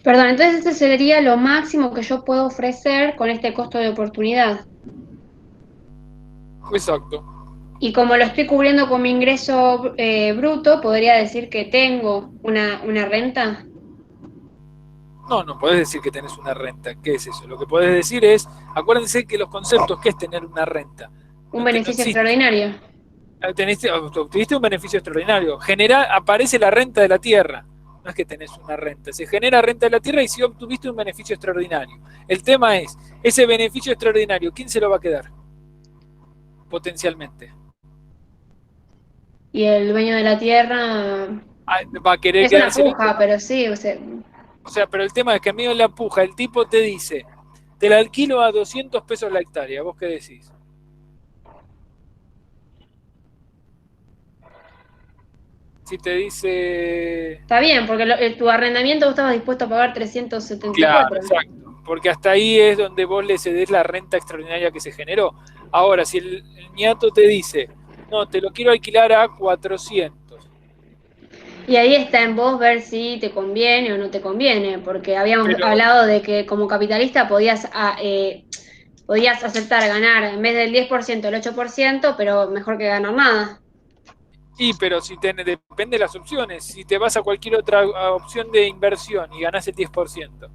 Perdón, entonces este sería lo máximo que yo puedo ofrecer con este costo de oportunidad. Exacto. Y como lo estoy cubriendo con mi ingreso bruto, podría decir que tengo una renta. No, no podés decir que tenés una renta. ¿Qué es eso? Lo que podés decir es, acuérdense que los conceptos, ¿qué es tener una renta? Un beneficio extraordinario. Obtuviste un beneficio extraordinario. Aparece la renta de la tierra. No es que tenés una renta. Se genera renta de la tierra y si obtuviste un beneficio extraordinario. El tema es, ese beneficio extraordinario, ¿quién se lo va a quedar? Potencialmente. Y el dueño de la tierra Va a querer es una quedarse. puja, pero sí, o sea, pero el tema es que en medio de la puja, el tipo te dice, te la alquilo a 200 pesos la hectárea. ¿Vos qué decís? Si te dice... Está bien, porque tu arrendamiento vos estabas dispuesto a pagar 374. Claro, exacto. Porque hasta ahí es donde vos le cedés la renta extraordinaria que se generó. Ahora, si el ñato te dice, no, te lo quiero alquilar a 400. Y ahí está en vos ver si te conviene o no te conviene, porque habíamos hablado de que como capitalista podías aceptar ganar en vez del 10% el 8%, pero mejor que ganar nada. Sí, pero depende de las opciones. Si te vas a cualquier otra opción de inversión y ganás el 10%.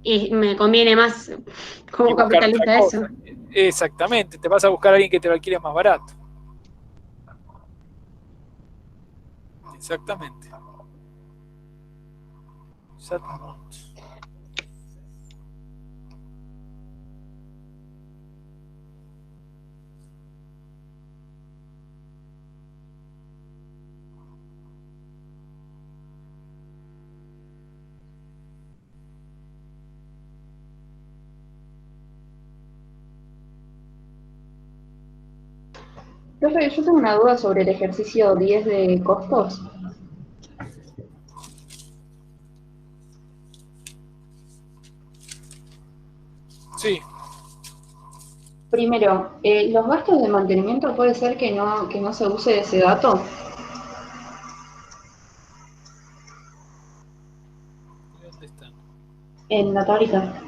Y me conviene más como capitalista eso. Exactamente, te vas a buscar a alguien que te lo alquile más barato. Exactamente. Profe, yo tengo una duda sobre el ejercicio 10 de costos. Sí. Primero, ¿los gastos de mantenimiento puede ser que no se use ese dato? ¿Dónde están? En la tablita.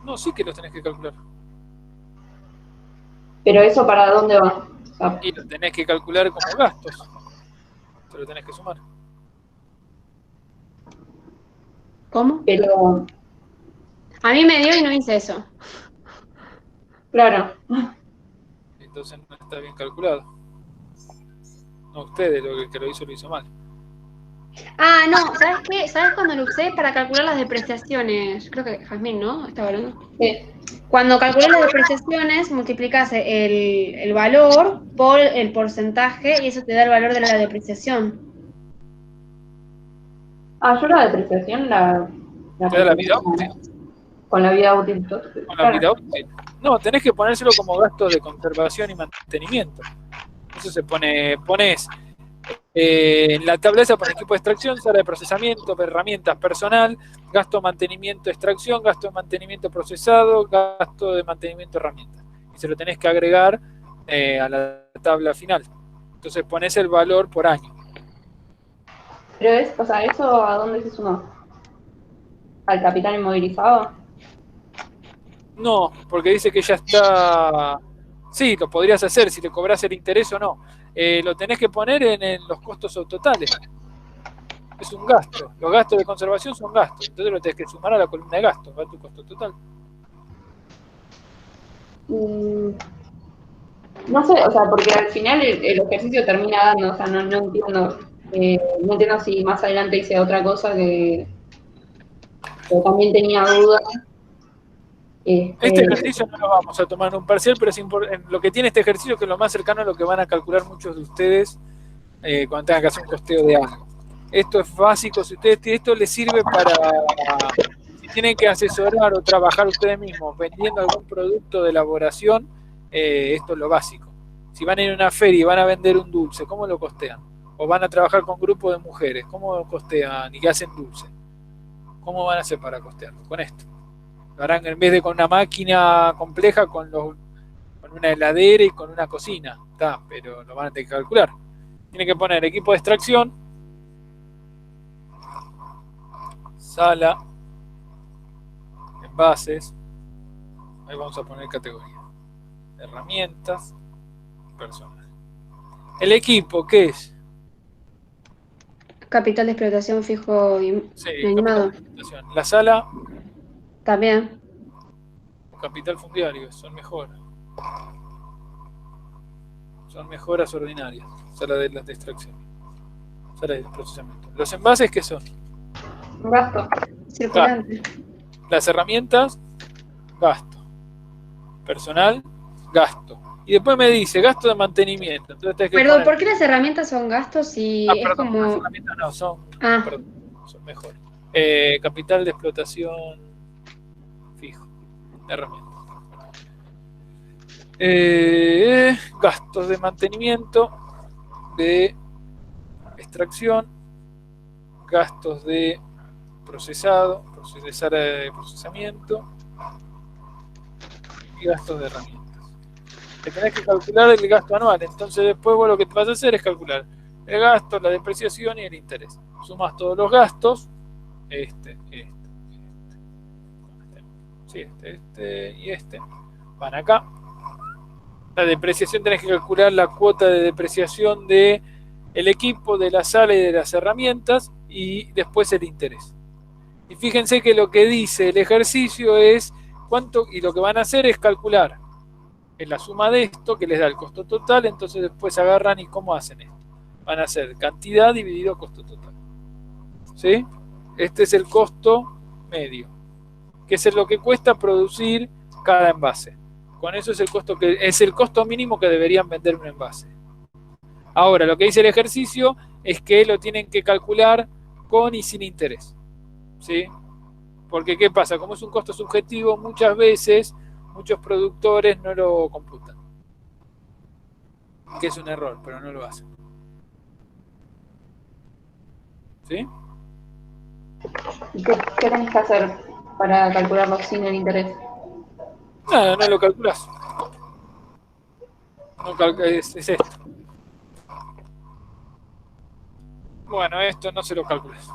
No, sí que los tenés que calcular. ¿Pero eso para dónde va? Y los tenés que calcular como gastos. Te lo tenés que sumar. ¿Cómo? Pero... A mí me dio y no hice eso. Claro. Entonces no está bien calculado. No, ustedes, lo que lo hizo mal. Ah, no, ¿sabes qué? ¿Sabes cuándo lo usé? Para calcular las depreciaciones. Creo que Jazmín, ¿no? Estaba hablando. Sí. Cuando calculé las depreciaciones, multiplicas el valor por el porcentaje y eso te da el valor de la depreciación. Ah, yo la depreciación ¿Te da la vida? Sí. Con la vida útil. Con la vida útil. No, tenés que ponérselo como gastos de conservación y mantenimiento. Eso se pones en la tabla esa, pone equipo de extracción, sala de procesamiento, herramientas, personal, gasto de mantenimiento, extracción, gasto de mantenimiento procesado, gasto de mantenimiento, herramientas. Y se lo tenés que agregar a la tabla final. Entonces pones el valor por año. Pero o sea, ¿eso a dónde se suma? ¿Al capital inmovilizado? No, porque dice que ya está. Sí, lo podrías hacer si le cobras el interés o no. Lo tenés que poner en los costos totales. Es un gasto. Los gastos de conservación son gastos. Entonces lo tenés que sumar a la columna de gastos. Va tu costo total. No sé, o sea, porque al final el ejercicio termina dando, o sea, no entiendo. No entiendo si más adelante hice otra cosa que también tenía dudas. Este ejercicio no lo vamos a tomar en un parcial, pero lo que tiene este ejercicio es que es lo más cercano a lo que van a calcular muchos de ustedes cuando tengan que hacer un costeo de algo. Esto es básico, si ustedes esto les sirve para si tienen que asesorar o trabajar ustedes mismos vendiendo algún producto de elaboración, esto es lo básico. Si van a ir a una feria y van a vender un dulce, ¿cómo lo costean? O van a trabajar con grupos de mujeres, ¿cómo lo costean y qué hacen dulce? ¿Cómo van a hacer para costearlo? Con esto. Lo harán en vez de con una máquina compleja, con una heladera y con una cocina. Pero lo van a tener que calcular. Tienen que poner equipo de extracción, sala, envases, ahí vamos a poner categoría, herramientas, personal. El equipo, ¿qué es? Capital de explotación fijo y animado. La sala, También. capital fundiario, son mejoras. Son mejoras ordinarias. Sala de extracción. Sala de procesamiento. Los envases, ¿qué son? Gasto. Circulante. Las herramientas, gasto. Personal, gasto. Y después me dice gasto de mantenimiento. Entonces tenés que Perdón, poner... ¿por qué las herramientas son gastos y es perdón, como... las herramientas no, son mejor. Capital de explotación fijo. Herramientas. Gastos de mantenimiento, de extracción, gastos de procesado, de procesamiento y gastos de herramientas. Te tenés que calcular el gasto anual, entonces después vos lo que te vas a hacer es calcular el gasto, la depreciación y el interés. Sumas todos los gastos, este y este, van acá. La depreciación tenés que calcular la cuota de depreciación de el equipo, de la sala y de las herramientas y después el interés. Y fíjense que lo que dice el ejercicio es cuánto, y lo que van a hacer es calcular en la suma de esto que les da el costo total, entonces después agarran y ¿cómo hacen esto? Van a hacer cantidad dividido costo total. ¿Sí? Este es el costo medio, que es lo que cuesta producir cada envase. Con eso es el costo mínimo que deberían vender un envase. Ahora, lo que dice el ejercicio es que lo tienen que calcular con y sin interés. ¿Sí? Porque ¿qué pasa? Como es un costo subjetivo, muchas veces muchos productores no lo computan. Que es un error, pero no lo hacen. ¿Sí? ¿Y qué tenés que hacer para calcularlo sin el interés? Nada, no lo calculas. Es esto. Bueno, esto no se lo calculas.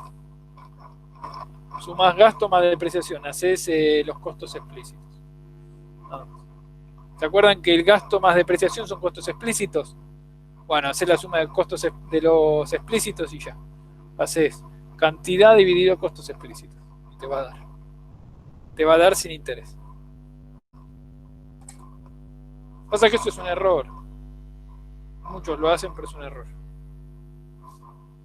Sumás gasto más depreciación. Haces los costos explícitos. ¿Se acuerdan que el gasto más depreciación son costos explícitos? Bueno, haces la suma de costos de los explícitos y ya. Haces cantidad dividido costos explícitos. Y te va a dar. Te va a dar sin interés. Pasa que eso es un error. Muchos lo hacen, pero es un error.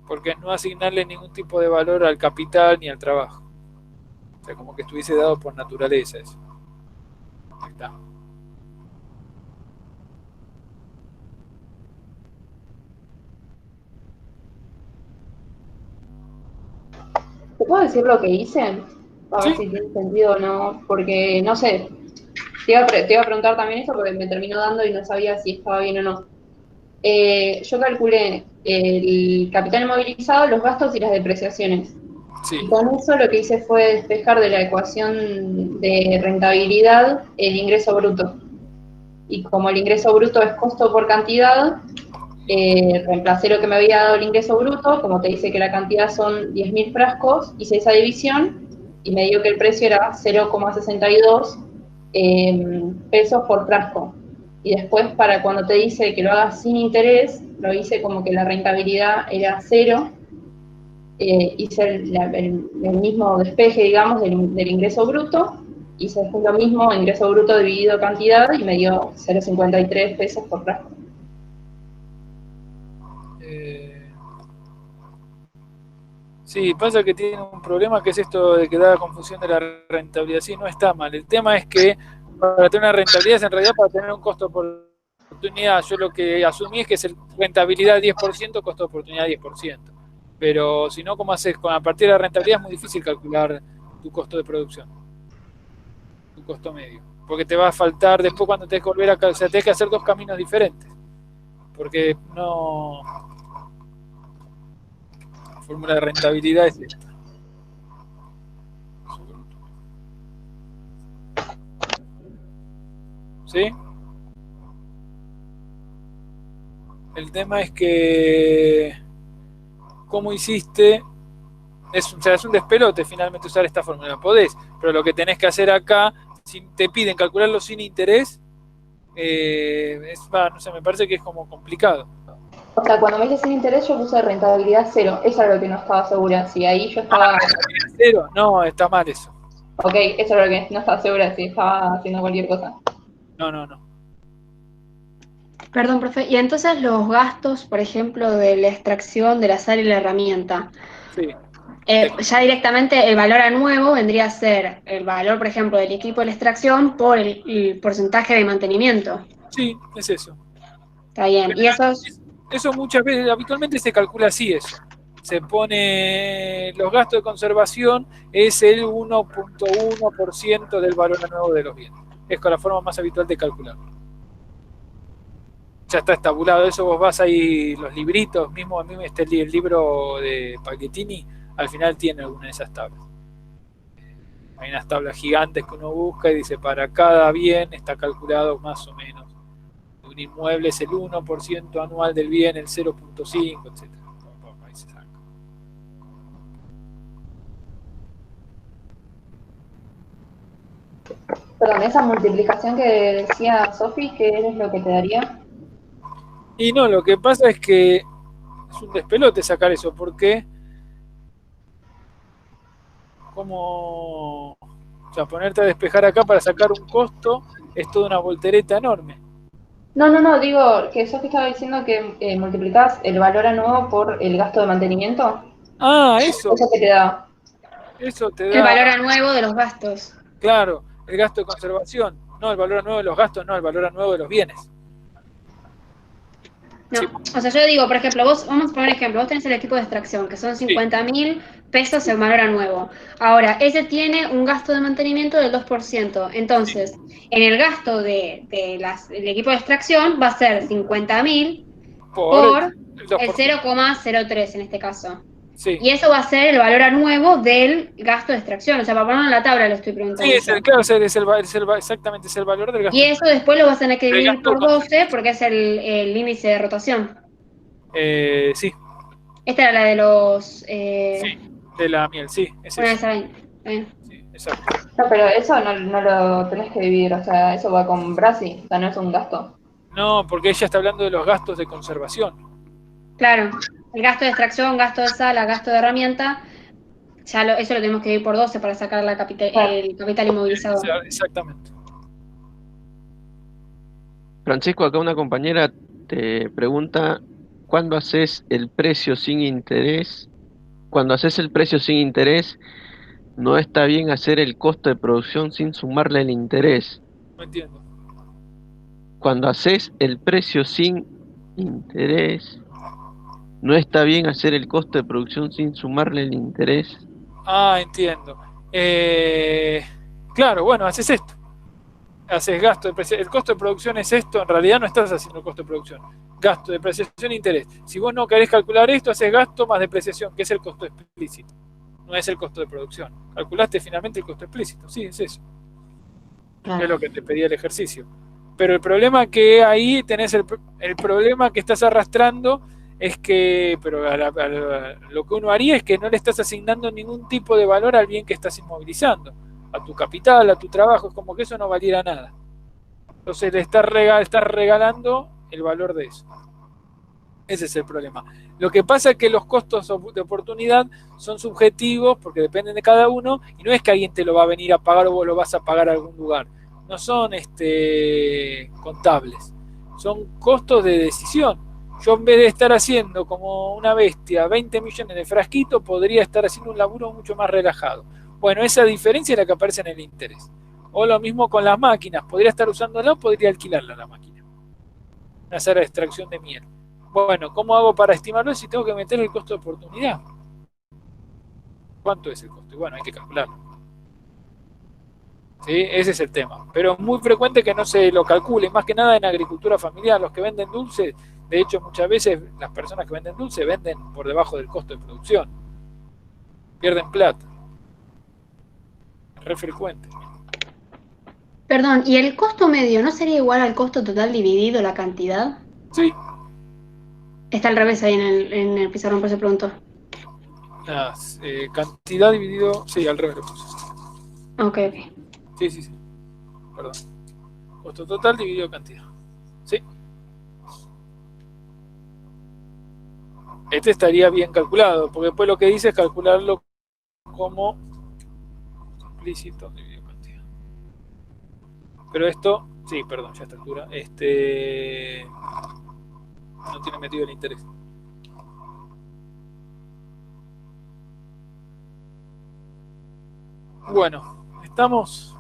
Porque es no asignarle ningún tipo de valor al capital ni al trabajo. O sea, como que estuviese dado por naturaleza eso. Ahí está. ¿Te puedo decir lo que hice? a ver Sí. si tiene sentido o no, porque no sé, te iba a preguntar también eso porque me terminó dando y no sabía si estaba bien o no. Yo calculé el capital inmovilizado, los gastos y las depreciaciones. Sí. Y con eso lo que hice fue despejar de la ecuación de rentabilidad el ingreso bruto. Y como el ingreso bruto es costo por cantidad, reemplacé lo que me había dado el ingreso bruto, como te dice que la cantidad son 10.000 frascos, hice esa división y me dio que el precio era 0,62 pesos por frasco. Y después, para cuando te dice que lo hagas sin interés, lo hice como que la rentabilidad era cero. Hice el mismo despeje, digamos, del ingreso bruto, hice después lo mismo, ingreso bruto dividido cantidad, y me dio 0,53 pesos por frasco. Sí, pasa que tiene un problema que es esto de que da confusión de la rentabilidad. Sí, no está mal. El tema es que para tener una rentabilidad es en realidad para tener un costo por oportunidad. Yo lo que asumí es que es rentabilidad 10%, costo de oportunidad 10%. Pero si no, ¿cómo haces? A partir de la rentabilidad es muy difícil calcular tu costo de producción, tu costo medio. Porque te va a faltar después cuando tenés que volver a... O sea, tenés que hacer dos caminos diferentes. Porque no... La fórmula de rentabilidad es esta. ¿Sí? El tema es que... ¿Cómo hiciste? O sea, es un despelote finalmente usar esta fórmula. Podés, pero lo que tenés que hacer acá, si te piden calcularlo sin interés, no sé, me parece que es como complicado. O sea, cuando me hice sin interés yo puse rentabilidad cero, eso era lo que no estaba segura, si ahí yo estaba... ¿Cero? No, está mal eso. Ok, eso era lo que no estaba segura, si estaba haciendo cualquier cosa. No. Perdón, profe. Y entonces los gastos, por ejemplo, de la extracción de la sal y la herramienta, Sí. ya directamente el valor a nuevo vendría a ser el valor, por ejemplo, del equipo de la extracción por el porcentaje de mantenimiento. Sí, es eso. Está bien. Y Eso muchas veces, habitualmente se calcula así eso. Se pone los gastos de conservación, es el 1.1% del valor nuevo de los bienes. Es con la forma más habitual de calcularlo. Ya está estabulado eso, vos vas ahí, los libritos, mismo a mí el libro de Paquetini, al final tiene alguna de esas tablas. Hay unas tablas gigantes que uno busca y dice, para cada bien está calculado más o menos. Un inmueble es el 1% anual del bien, el 0.5, etc. Ahí se saca. Perdón, esa multiplicación que decía Sofi, ¿qué es lo que te daría? Y no, lo que pasa es que es un despelote sacar eso, porque como, o sea, ponerte a despejar acá para sacar un costo es toda una voltereta enorme. No, digo que Sofi estaba diciendo que multiplicás el valor anual por el gasto de mantenimiento. Ah, eso Eso que te da. te el da, valor a nuevo de los gastos. claro, el gasto de conservación, no el valor anual de los gastos, no el valor anual de los bienes. No, Sí. o sea, yo digo, por ejemplo, vamos a poner un ejemplo, vos tenés el equipo de extracción, que son 50.000 pesos el valor a nuevo. Ahora, ese tiene un gasto de mantenimiento del 2%. Entonces, en el gasto del equipo de extracción va a ser 50.000 por el 0,03 en este caso. Sí. Y eso va a ser el valor a nuevo del gasto de extracción. O sea, para ponerlo en la tabla lo estoy preguntando. Sí, exactamente, es el valor del gasto. Y eso después lo vas a tener que dividir por 12 porque es el índice de rotación. Sí. Esta era la de los... Sí, de la miel, sí. Es Una de eso. esas, bien. Sí, exacto. No, pero eso no lo tenés que dividir, o sea, eso va con Brasi, o sea, no es un gasto. No, porque ella está hablando de los gastos de conservación. Claro, el gasto de extracción, gasto de sala, gasto de herramienta, eso lo tenemos que dividir por 12 para sacar el capital inmovilizado. Exactamente. Francisco, acá una compañera te pregunta, ¿cuándo haces el precio sin interés? Cuando haces el precio sin interés, no está bien hacer el costo de producción sin sumarle el interés. No entiendo. Cuando haces el precio sin interés, no está bien hacer el costo de producción sin sumarle el interés. Ah, entiendo. Claro, bueno, haces esto. Haces gasto, depreciación. El costo de producción es esto. En realidad no estás haciendo el costo de producción. Gasto, depreciación e interés. Si vos no querés calcular esto, haces gasto más depreciación, que es el costo explícito. No es el costo de producción. Calculaste finalmente el costo explícito. Sí, es eso. Claro. Es lo que te pedía el ejercicio. Pero el problema que ahí tenés, el problema que estás arrastrando es que, pero lo que uno haría es que no le estás asignando ningún tipo de valor al bien que estás inmovilizando, a tu capital, a tu trabajo, es como que eso no valiera nada. Entonces le estás regalando el valor de eso. Ese es el problema. Lo que pasa es que los costos de oportunidad son subjetivos porque dependen de cada uno y no es que alguien te lo va a venir a pagar o vos lo vas a pagar a algún lugar. No son contables, son costos de decisión. Yo en vez de estar haciendo como una bestia 20 millones de frasquitos, podría estar haciendo un laburo mucho más relajado. Bueno, esa diferencia es la que aparece en el interés. O lo mismo con las máquinas, podría estar usándola o podría alquilarla la máquina. Una sala de extracción de miel. Bueno, ¿cómo hago para estimarlo si tengo que meter el costo de oportunidad? ¿Cuánto es el costo? Y bueno, hay que calcularlo. ¿Sí? Ese es el tema. Pero es muy frecuente que no se lo calcule, más que nada en agricultura familiar. Los que venden dulces, de hecho, muchas veces las personas que venden dulce venden por debajo del costo de producción. Pierden plata. Es re frecuente. Perdón, ¿y el costo medio no sería igual al costo total dividido la cantidad? Sí. Está al revés ahí en el pizarrón, por eso pregunto. Cantidad dividido... Sí, al revés lo puse. Ok. Sí. Perdón. Costo total dividido cantidad. Sí. Este estaría bien calculado, porque después lo que dice es calcularlo como implícito dividido cantidad. Pero esto... Sí, perdón, ya a esta altura. No tiene metido el interés. Bueno, estamos...